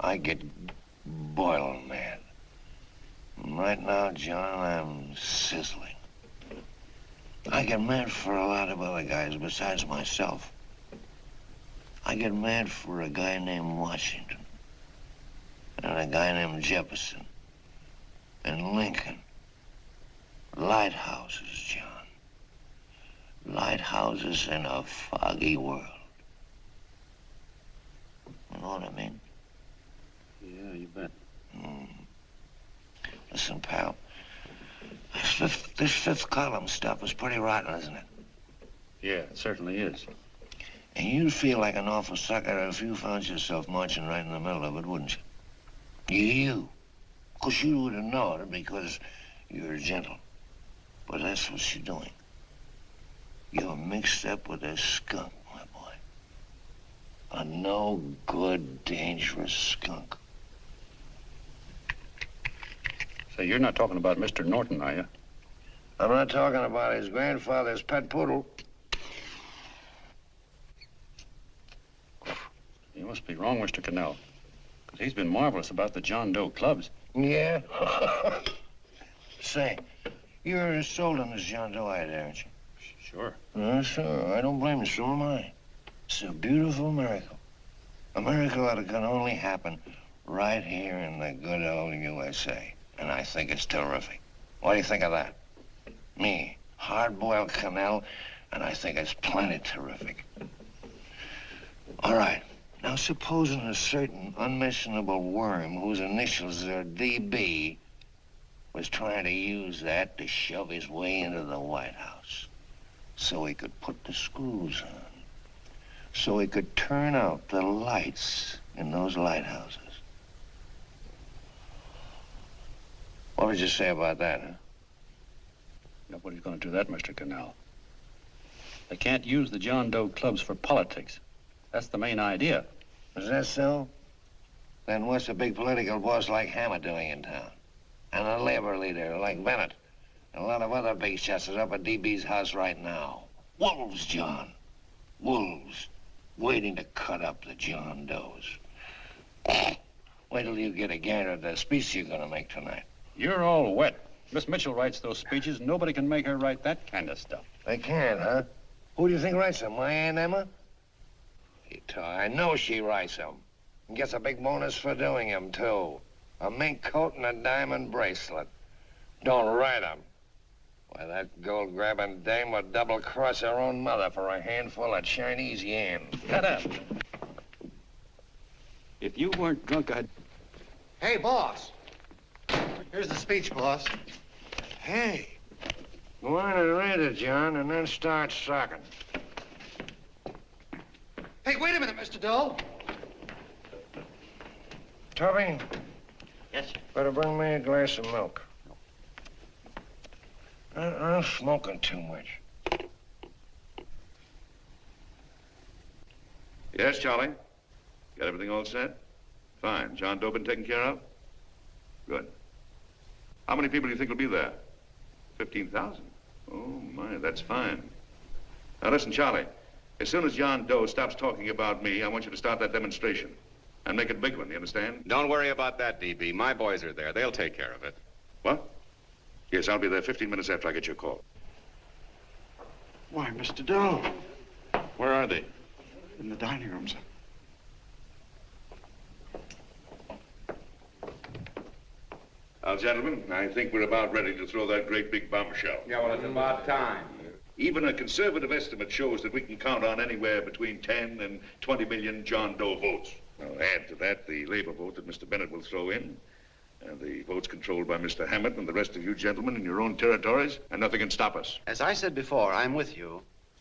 I get boiling mad. And right now, John, I'm sizzling. I get mad for a lot of other guys besides myself. I get mad for a guy named Washington, and a guy named Jefferson, and Lincoln. Lighthouses, John. Lighthouses in a foggy world. You know what I mean? Yeah, you bet. Listen, pal. This fifth column stuff is pretty rotten, isn't it? Yeah, it certainly is. And you'd feel like an awful sucker if you found yourself marching right in the middle of it, wouldn't you? You. Of course, you wouldn't know it because you're gentle. But that's what you're doing. You're mixed up with a skunk, my boy. A no-good, dangerous skunk. Say, you're not talking about Mr. Norton, are you? I'm not talking about his grandfather's pet poodle. You must be wrong, Mr. Cannell. Because he's been marvelous about the John Doe clubs. Yeah? Say, you're sold on this John Doe idea, aren't you? Sure. Sure. I don't blame you. So am I. It's a beautiful miracle. A miracle that can only happen right here in the good old USA. And I think it's terrific. What do you think of that? Me, hard-boiled Cannell, and I think it's plenty terrific. All right. Now, supposing a certain unmentionable worm whose initials are DB was trying to use that to shove his way into the White House so he could put the screws on, so he could turn out the lights in those lighthouses. What would you say about that, huh? Nobody's going to do that, Mr. Cannell. They can't use the John Doe clubs for politics. That's the main idea. Is that so? Then what's a big political boss like Hammett doing in town? And a labor leader like Bennett? And a lot of other big shots are up at DB's house right now. Wolves, John. Wolves. Waiting to cut up the John Does. Wait till you get a gander at the speech you're going to make tonight. You're all wet. Miss Mitchell writes those speeches. Nobody can make her write that kind of stuff. They can't, huh? Who do you think writes them? My Aunt Emma? I know she writes them. And gets a big bonus for doing them, too. A mink coat and a diamond bracelet. Don't write them. Why, that gold-grabbing dame would double-cross her own mother for a handful of Chinese yams. Shut up. If you weren't drunk, I'd... Hey, boss. Here's the speech, boss. Hey. Go on and read it, John, and then start sucking. Hey, wait a minute, Mr. Doe. Tubby? Yes, sir. Better bring me a glass of milk. I'm smoking too much. Yes, Charlie? Got everything all set? Fine. John Doe been taken care of? Good. How many people do you think will be there? 15,000? Oh, my, that's fine. Now, listen, Charlie. As soon as John Doe stops talking about me, I want you to start that demonstration. And make it a big one, you understand? Don't worry about that, DB. My boys are there. They'll take care of it. What? Yes, I'll be there 15 minutes after I get your call. Why, Mr. Doe. Where are they? In the dining room, sir. Now, gentlemen, I think we're about ready to throw that great big bombshell. Yeah, well, it's about time. Even a conservative estimate shows that we can count on anywhere between 10 and 20 million John Doe votes. Now, add to that the labor vote that Mr. Bennett will throw in, and the votes controlled by Mr. Hammett and the rest of you gentlemen in your own territories, and nothing can stop us. As I said before, I'm with you,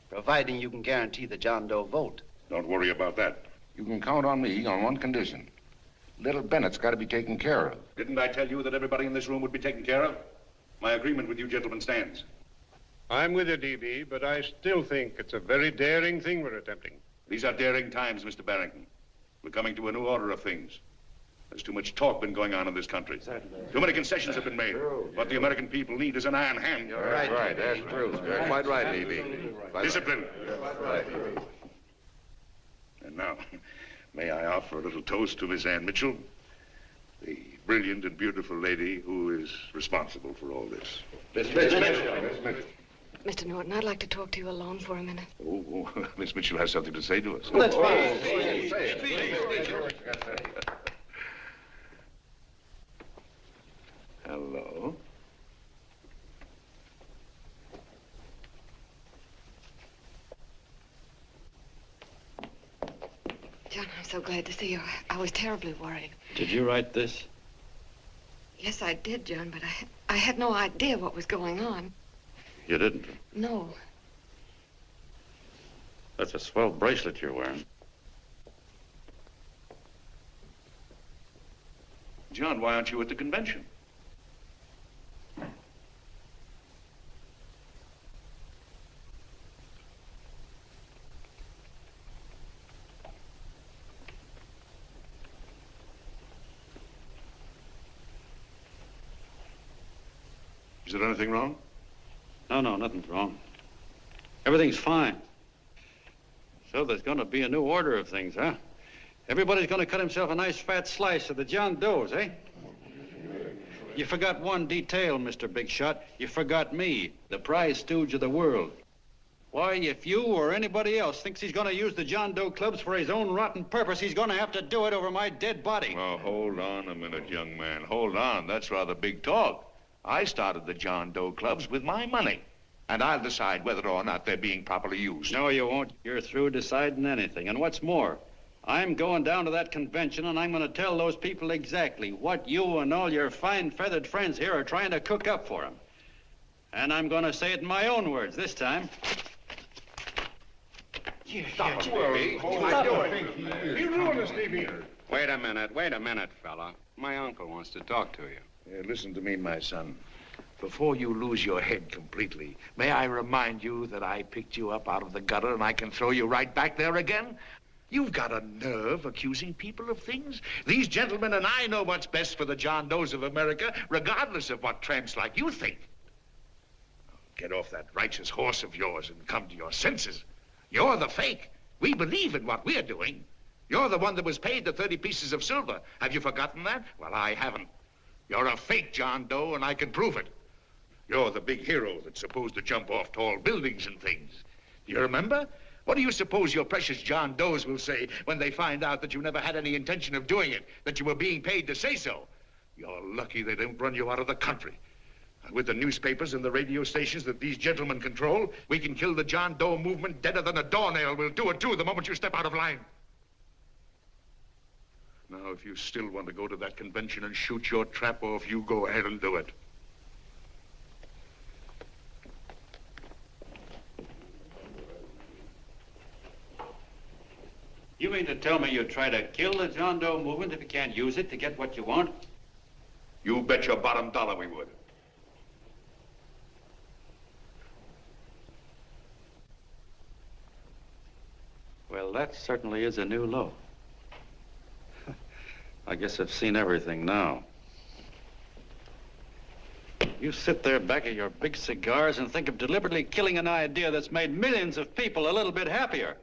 providing you can guarantee the John Doe vote. Don't worry about that. You can count on me on one condition. Little Bennett's got to be taken care of. Didn't I tell you that everybody in this room would be taken care of? My agreement with you gentlemen stands. I'm with you, DB, but I still think it's a very daring thing we're attempting. These are daring times, Mr. Barrington. We're coming to a new order of things. There's too much talk been going on in this country. Too many concessions have been made. What the American people need is an iron hand. You're right. Right, that's true. You're quite right, E.B. Discipline. Right. And now, may I offer a little toast to Miss Ann Mitchell, the brilliant and beautiful lady who is responsible for all this. Miss Mr. Norton, I'd like to talk to you alone for a minute. Oh, Miss Mitchell has something to say to us. That's fine. Hello. John, I'm so glad to see you. I was terribly worried. Did you write this? Yes, I did, John, but I had no idea what was going on. You didn't? No. That's a swell bracelet you're wearing. John, why aren't you at the convention? Is there anything wrong? No, nothing's wrong. Everything's fine. So there's going to be a new order of things, huh? Everybody's going to cut himself a nice fat slice of the John Does, eh? You forgot one detail, Mr. Big Shot. You forgot me, the prize stooge of the world. Why, if you or anybody else thinks he's going to use the John Doe clubs for his own rotten purpose, he's going to have to do it over my dead body. Oh, hold on a minute, young man. Hold on. That's rather big talk. I started the John Doe clubs with my money, and I'll decide whether or not they're being properly used. No, you won't. You're through deciding anything. And what's more, I'm going down to that convention, and I'm going to tell those people exactly what you and all your fine feathered friends here are trying to cook up for them. And I'm going to say it in my own words this time. Stop it, baby. You ruined us, Stevie. Wait a minute, fella. My uncle wants to talk to you. Listen to me, my son. Before you lose your head completely, may I remind you that I picked you up out of the gutter and I can throw you right back there again? You've got a nerve accusing people of things. These gentlemen and I know what's best for the John Does of America, regardless of what tramps like you think. Get off that righteous horse of yours and come to your senses. You're the fake. We believe in what we're doing. You're the one that was paid the 30 pieces of silver. Have you forgotten that? Well, I haven't. You're a fake John Doe, and I can prove it. You're the big hero that's supposed to jump off tall buildings and things. Do you remember? What do you suppose your precious John Does will say when they find out that you never had any intention of doing it, that you were being paid to say so? You're lucky they don't run you out of the country. With the newspapers and the radio stations that these gentlemen control, we can kill the John Doe movement deader than a doornail. We'll do it, too, the moment you step out of line. Now, if you still want to go to that convention and shoot your trap off, you go ahead and do it. You mean to tell me you'd try to kill the John Doe movement if you can't use it to get what you want? You bet your bottom dollar we would. Well, that certainly is a new low. I guess I've seen everything now. You sit there back of your big cigars and think of deliberately killing an idea that's made millions of people a little bit happier.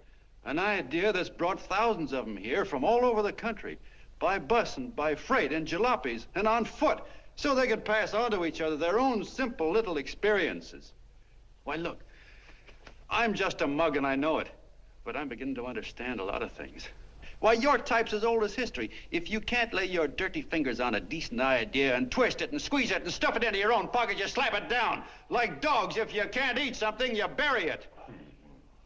An idea that's brought thousands of them here from all over the country, by bus and by freight and jalopies and on foot, so they could pass on to each other their own simple little experiences. Why, look, I'm just a mug and I know it, but I'm beginning to understand a lot of things. Why, your type's as old as history. If you can't lay your dirty fingers on a decent idea and twist it and squeeze it and stuff it into your own pocket, you slap it down. Like dogs, if you can't eat something, you bury it.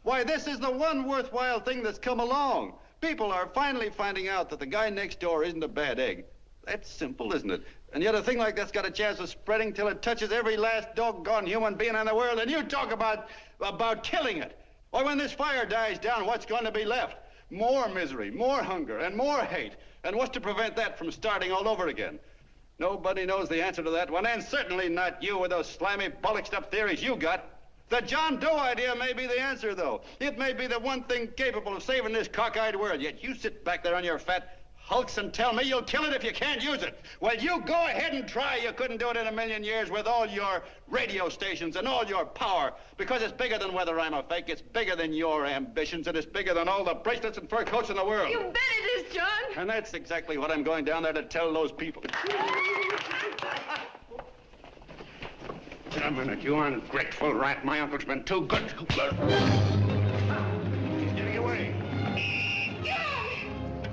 Why, this is the one worthwhile thing that's come along. People are finally finding out that the guy next door isn't a bad egg. That's simple, isn't it? And yet a thing like that's got a chance of spreading till it touches every last doggone human being in the world, and you talk about killing it. Why, when this fire dies down, what's going to be left? More misery, more hunger, and more hate. And what's to prevent that from starting all over again? Nobody knows the answer to that one, and certainly not you with those slimy, bollocksed up theories you got. The John Doe idea may be the answer, though. It may be the one thing capable of saving this cockeyed world. Yet you sit back there on your fat hulks and tell me you'll kill it if you can't use it. Well, you go ahead and try. You couldn't do it in a million years with all your radio stations and all your power. Because it's bigger than whether I'm a fake. It's bigger than your ambitions, and it's bigger than all the bracelets and fur coats in the world. You bet it is, John. And that's exactly what I'm going down there to tell those people. Wait a minute, you ungrateful rat. My uncle's been too good. He's getting away.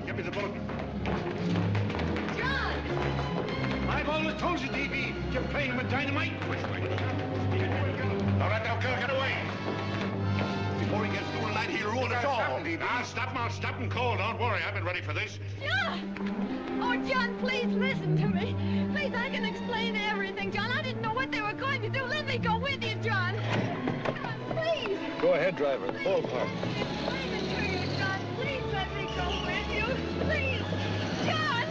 Give me the bullet. I've always told you, D.B., you're playing with dynamite. Which way? All right, now, get away. Before he gets through tonight, he'll ruin us all. I'll stop him cold. Don't worry, I've been ready for this. John! Oh, John, please listen to me. Please, I can explain everything, John. I didn't know what they were going to do. Let me go with you, John. John, please. Go ahead, driver. Full park. Explain it to you, John. Please let me go with you. Please. John!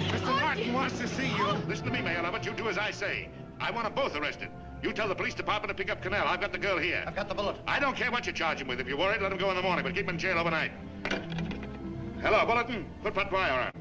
Mr. Martin wants to see you. Listen to me, Mayor Lovett. You do as I say. I want them both arrested. You tell the police department to pick up Cannell. I've got the girl here. I've got the bullet. I don't care what you charge him with. If you're worried, let him go in the morning, but keep him in jail overnight. Hello, Bulletin. Put what wire on.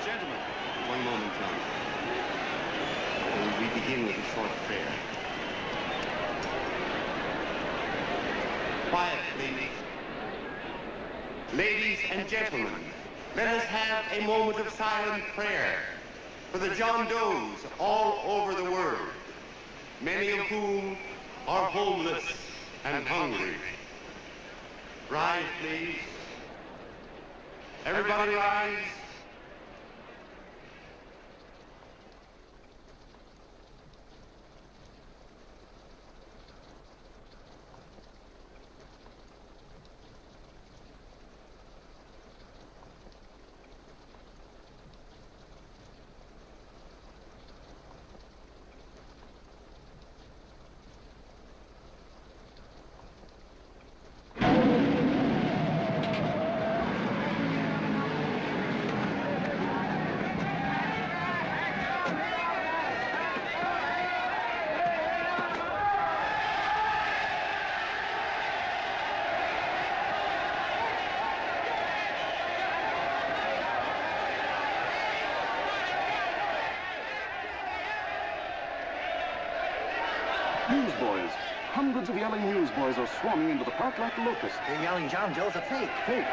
Gentlemen, one moment, John. We begin with a short prayer. Quiet, please. Ladies and gentlemen, let us have a moment of silent prayer for the John Does all over the world, many of whom are homeless and hungry. Rise, please. Everybody rise. Newsboys. Hundreds of yelling newsboys are swarming into the park like locusts. They're yelling John Doe's a fake. Fake.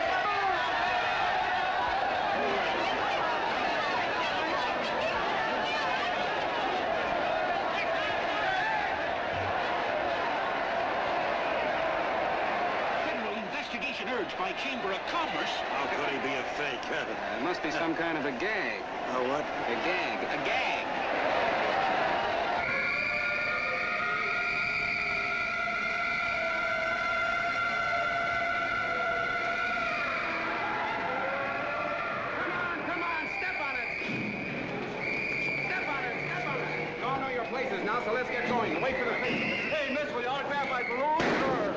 Federal investigation urged by Chamber of Commerce. How could he be a fake? It must be some kind of a gag. A what? A gag. A gag. so let's get going. Wait for the face. Hey, miss, will you autograph my balloon? Sure.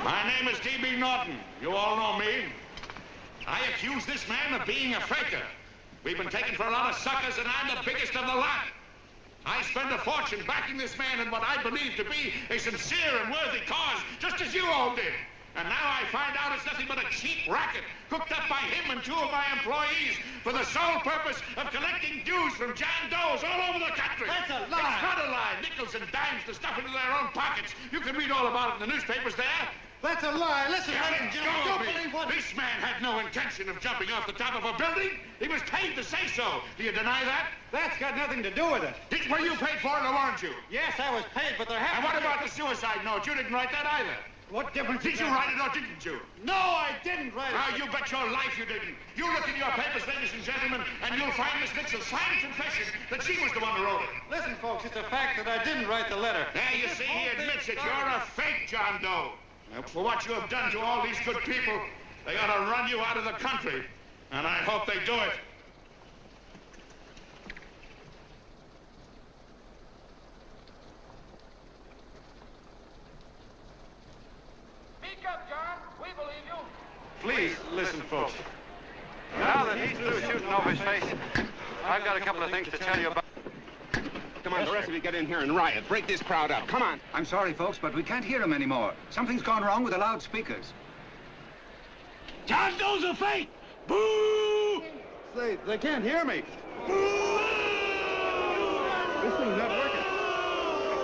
My name is D.B. Norton. You all know me. I accuse this man of being a faker. We've been taken for a lot of suckers, and I'm the biggest of the lot. I spent a fortune backing this man in what I believe to be a sincere and worthy cause, just as you all did. And now I find out it's nothing but a cheap racket cooked up by him and 2 of my employees for the sole purpose of collecting dues from John Does all over the country. That's a lie. It's not a lie. Nickels and dimes to stuff into their own pockets. You can read all about it in the newspapers there. That's a lie. Listen, Let Jim, go don't of me. believe what... This man had no intention of jumping off the top of a building. He was paid to say so. Do you deny that? That's got nothing to do with it. Were you paid for it or weren't you? Yes, I was paid, but there And happened... what about the suicide note? You didn't write that either. What difference Did you write it or didn't you? No, I didn't write it. Now, you bet your life you didn't. You look in your papers, ladies and gentlemen, and you'll find Miss Nixon's signed confession that she was the one who wrote it. Listen, folks, it's a fact that I didn't write the letter. There, you see, he admits it. You're a fake John Doe. For what you have done to all these good people, they ought to run you out of the country. And I hope they do it. Speak up, John. We believe you. Please, listen, folks. Now that he's through shooting over his face, I've got a couple of things to tell you about. Come on, the rest of you get in here and riot. Break this crowd up. Come on. I'm sorry, folks, but we can't hear him anymore. Something's gone wrong with the loudspeakers. John Doe's a fake! Boo! They can't hear me. This thing's not working.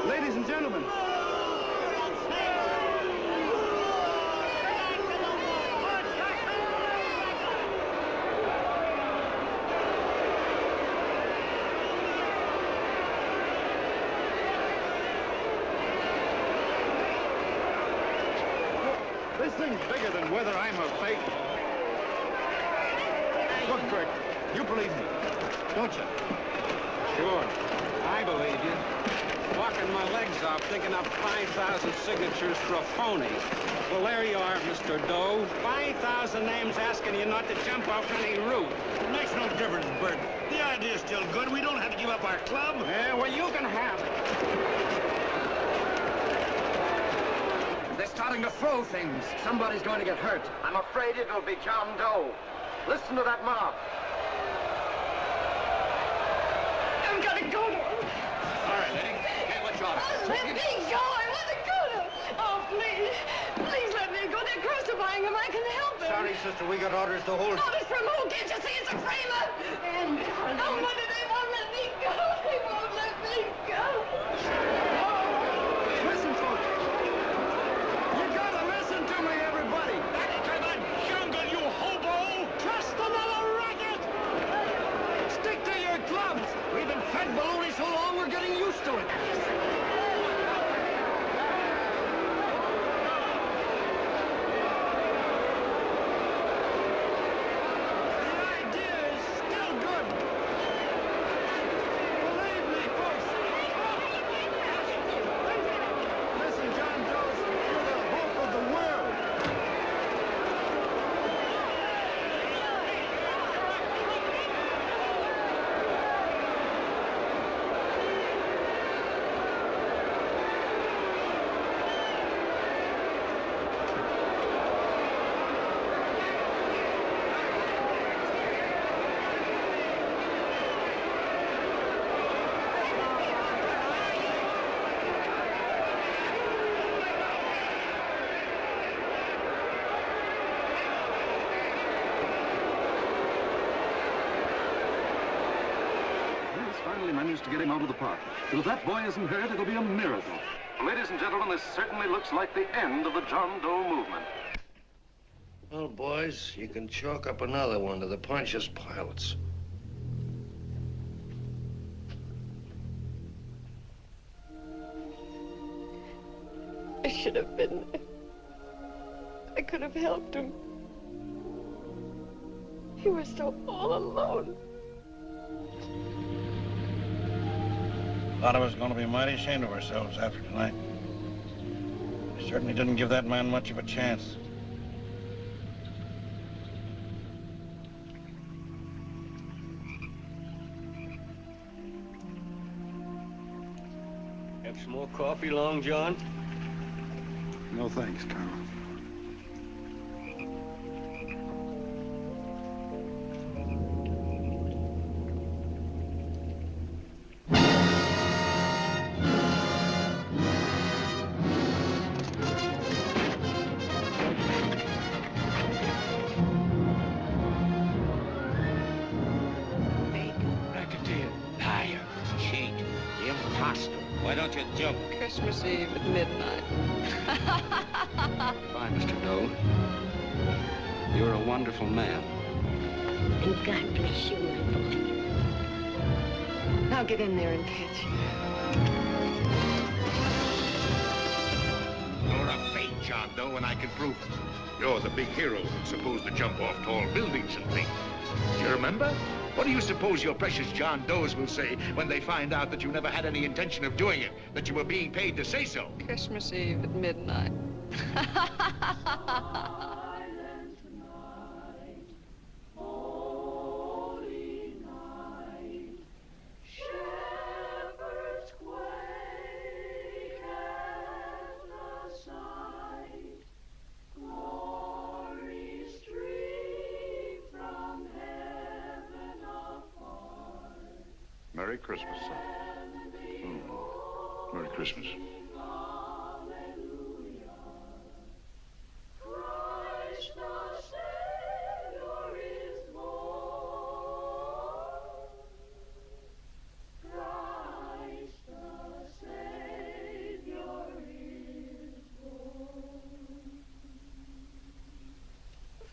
Ladies and gentlemen. This thing's bigger than whether I'm a fake. Look, Kurt, you believe me, don't you? Sure. I believe you. Walking my legs off, digging up 5,000 signatures for a phony. Well, there you are, Mr. Doe. 5,000 names asking you not to jump off any roof. It makes no difference, Bert. The idea's still good. We don't have to give up our club. Yeah, well, you can have it. They're starting to throw things. Somebody's going to get hurt. I'm afraid it'll be John Doe. Listen to that mob. I'm gonna go to him. All right, lady. Get what you ought to. Let me go. I want to go to him. Oh, please. Please let me go. They're crucifying him. I can help him. Sorry, sister, we got orders to hold. Orders from who? Can't you see it's a framer? And oh, mother, they won't let me go. They won't let me go. Listen, folks. You gotta listen to me, everybody. Back to the jungle, you hobo! Just another racket. Stick to your clubs. We've been fed baloney so long, we're getting used to it. Finally managed to get him out of the park. But if that boy isn't hurt, it'll be a miracle. Ladies and gentlemen, this certainly looks like the end of the John Doe movement. Well, boys, you can chalk up another one to the Pontius Pilates. I should have been there. I could have helped him. He was so all alone. A lot of us are going to be mighty ashamed of ourselves after tonight. We certainly didn't give that man much of a chance. Have some more coffee, Long John? No thanks, Carl. Why don't you jump? Christmas Eve at midnight. Bye, Mr. Doe. You're a wonderful man. And God bless you, my boy. Now get in there and catch. You're a fake John Doe, and I can prove it. You're the big hero who's supposed to jump off tall buildings and things. Do you remember? What do you suppose your precious John Does will say when they find out that you never had any intention of doing it, that you were being paid to say so? Christmas Eve at midnight. Merry Christmas, son. Merry Christmas.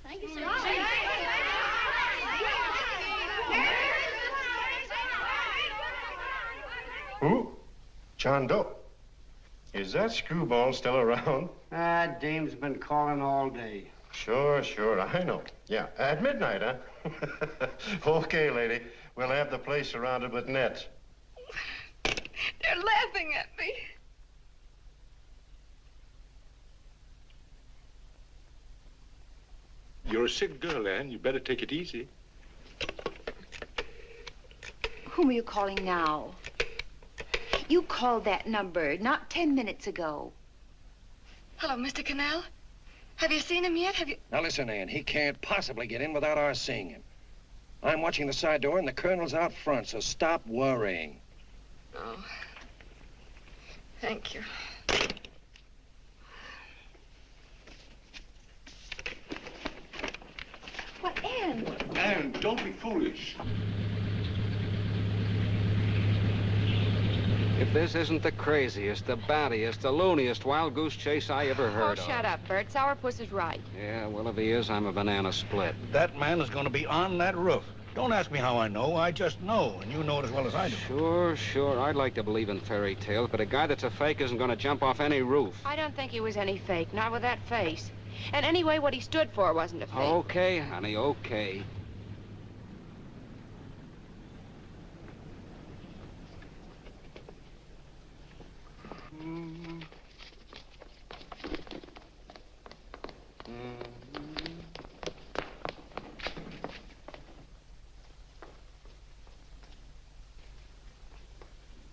Thank you, sir. Who? John Doe. Is that screwball still around? Dame's been calling all day. Sure, I know. Yeah, at midnight, huh? Okay, lady. We'll have the place surrounded with nets. They're laughing at me. You're a sick girl, Anne. You better take it easy. Whom are you calling now? You called that number not 10 minutes ago. Hello, Mr. Cannell. Have you seen him yet? Have you... Now listen, Ann, he can't possibly get in without our seeing him. I'm watching the side door and the colonel's out front, so stop worrying. Oh. Thank you. What, Ann? Anne, don't be foolish. If this isn't the craziest, the battiest, the looniest wild goose chase I ever heard of. Oh, shut up, Bert. Sourpuss is right. Yeah, well, if he is, I'm a banana split. That man is going to be on that roof. Don't ask me how I know. I just know, and you know it as well as I do. Sure. I'd like to believe in fairy tales, but a guy that's a fake isn't going to jump off any roof. I don't think he was any fake, not with that face. And anyway, what he stood for wasn't a fake. Okay, honey, okay.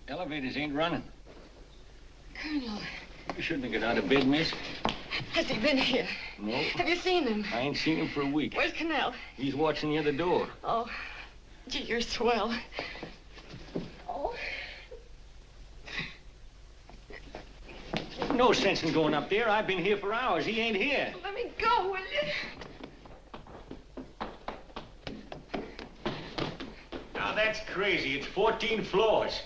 Elevators ain't running. Colonel, You shouldn't have got out of bed, miss. has he been here? No. Have you seen him? I ain't seen him for a week. Where's Cannell? He's watching the other door. Oh, gee, you're swell. Oh. No sense in going up there. I've been here for hours. He ain't here. Let me go, will you? Now, that's crazy. It's 14 floors.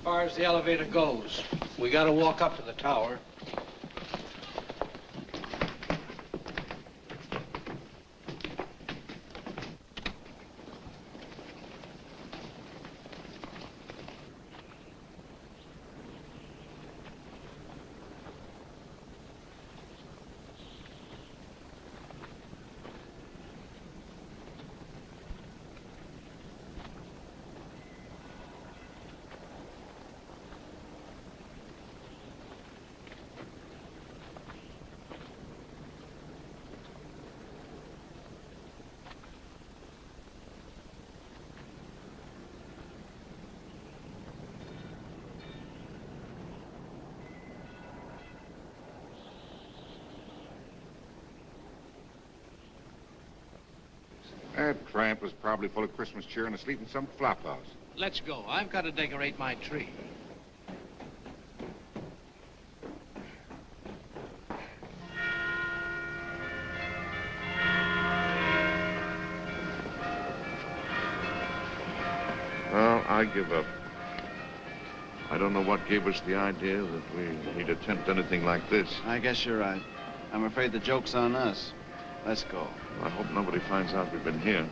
far as the elevator goes. We gotta walk up to the tower. That tramp was probably full of Christmas cheer and asleep in some flop house. Let's go. I've got to decorate my tree. Well, I give up. I don't know what gave us the idea that we'd attempt anything like this. I guess you're right. I'm afraid the joke's on us. Let's go. I hope nobody finds out we've been here.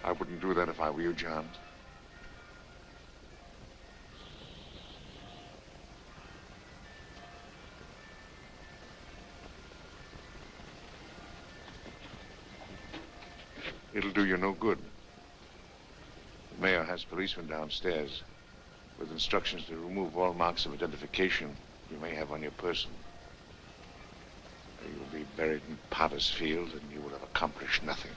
I wouldn't do that if I were you, John. It'll do you no good. The mayor has policemen downstairs with instructions to remove all marks of identification you may have on your person. You'll be buried in Potter's Field and you will have accomplished nothing.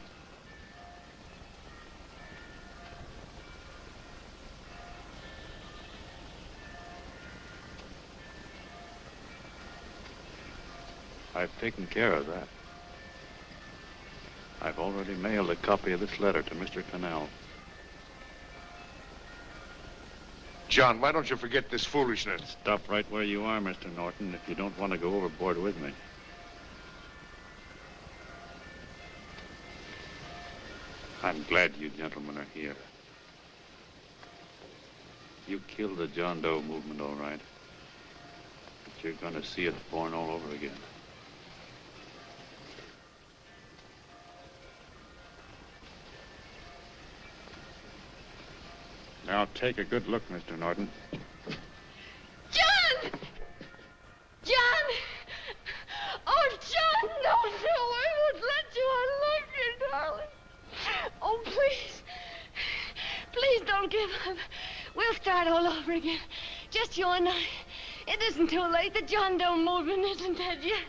I've taken care of that. I've already mailed a copy of this letter to Mr. Cannell. John, why don't you forget this foolishness? Stop right where you are, Mr. Norton, if you don't want to go overboard with me. I'm glad you gentlemen are here. You killed the John Doe movement, all right. But you're going to see it born all over again. Now take a good look, Mr. Norton. John! John! Oh, John, no, I won't let you. I love you, darling. Oh, please. Please don't give up. We'll start all over again. Just you and I. It isn't too late. The John Doe movement isn't dead yet.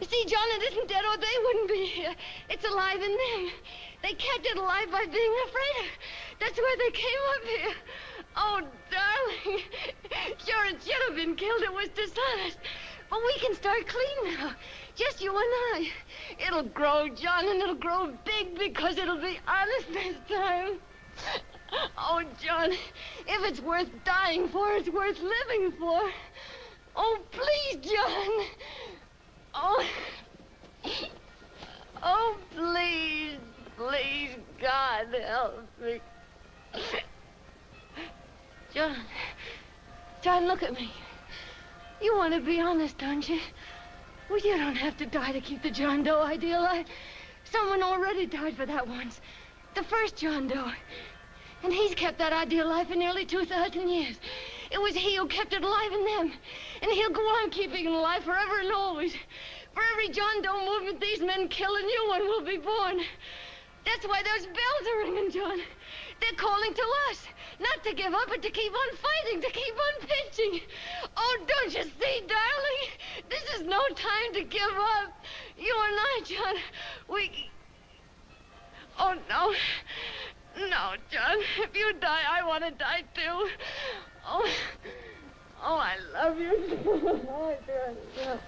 You see, John, it isn't dead or they wouldn't be here. It's alive in them. They kept it alive by being afraid of. That's why they came up here. Oh, darling. Sure, it should have been killed. It was dishonest. But we can start clean now. Just you and I. It'll grow, John, and it'll grow big because it'll be honest this time. Oh, John, if it's worth dying for, it's worth living for. Oh, please, John. Oh. Oh, please, please, God, help me. John, look at me. You want to be honest, don't you? Well, you don't have to die to keep the John Doe idea alive. Someone already died for that once. The first John Doe. And he's kept that idea alive for nearly 2,000 years. It was he who kept it alive in them. And he'll go on keeping it alive forever and always. For every John Doe movement these men kill, a new one will be born. That's why those bells are ringing, John. They're calling to us. Not to give up, but to keep on fighting, to keep on pitching. Oh, don't you see, darling? This is no time to give up. You and I, John, we... Oh, no. No, John. If you die, I want to die, too. Oh, I love you. Oh, John.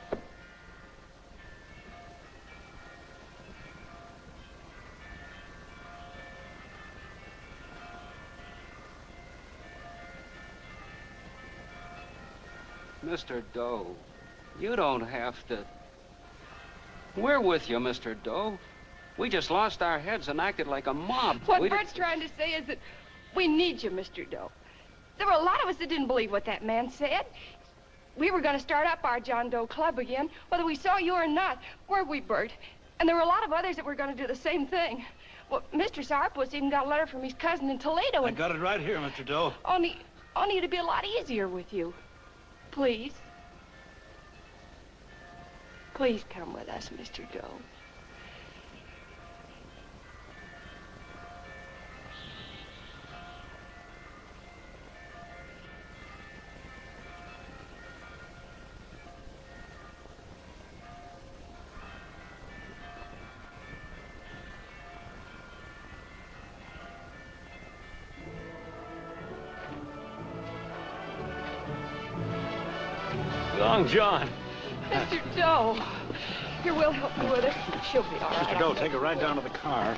Mr. Doe, you don't have to... We're with you, Mr. Doe. We just lost our heads and acted like a mob. What Bert's trying to say is that we need you, Mr. Doe. There were a lot of us that didn't believe what that man said. We were going to start up our John Doe Club again, whether we saw you or not, weren't we, Bert? And there were a lot of others that were going to do the same thing. Well, Mr. Sarpus even got a letter from his cousin in Toledo. I got it right here, Mr. Doe. Only it'd be a lot easier with you. Please. Please come with us, Mr. Doe. Long John. Mr. Doe. Here, we'll help you with it. She'll be all right. Mr. Doe, take her right down to the car.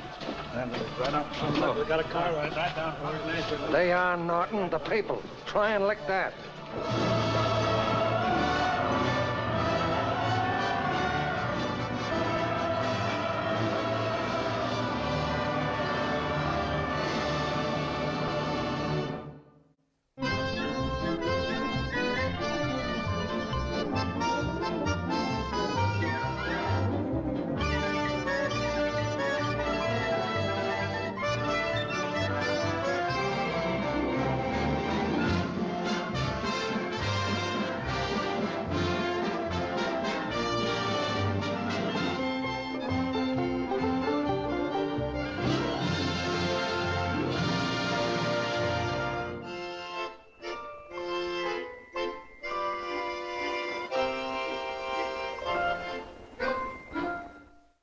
And right up front. Look, we got a car right down to where it is. Leon Norton, the people. Try and lick that.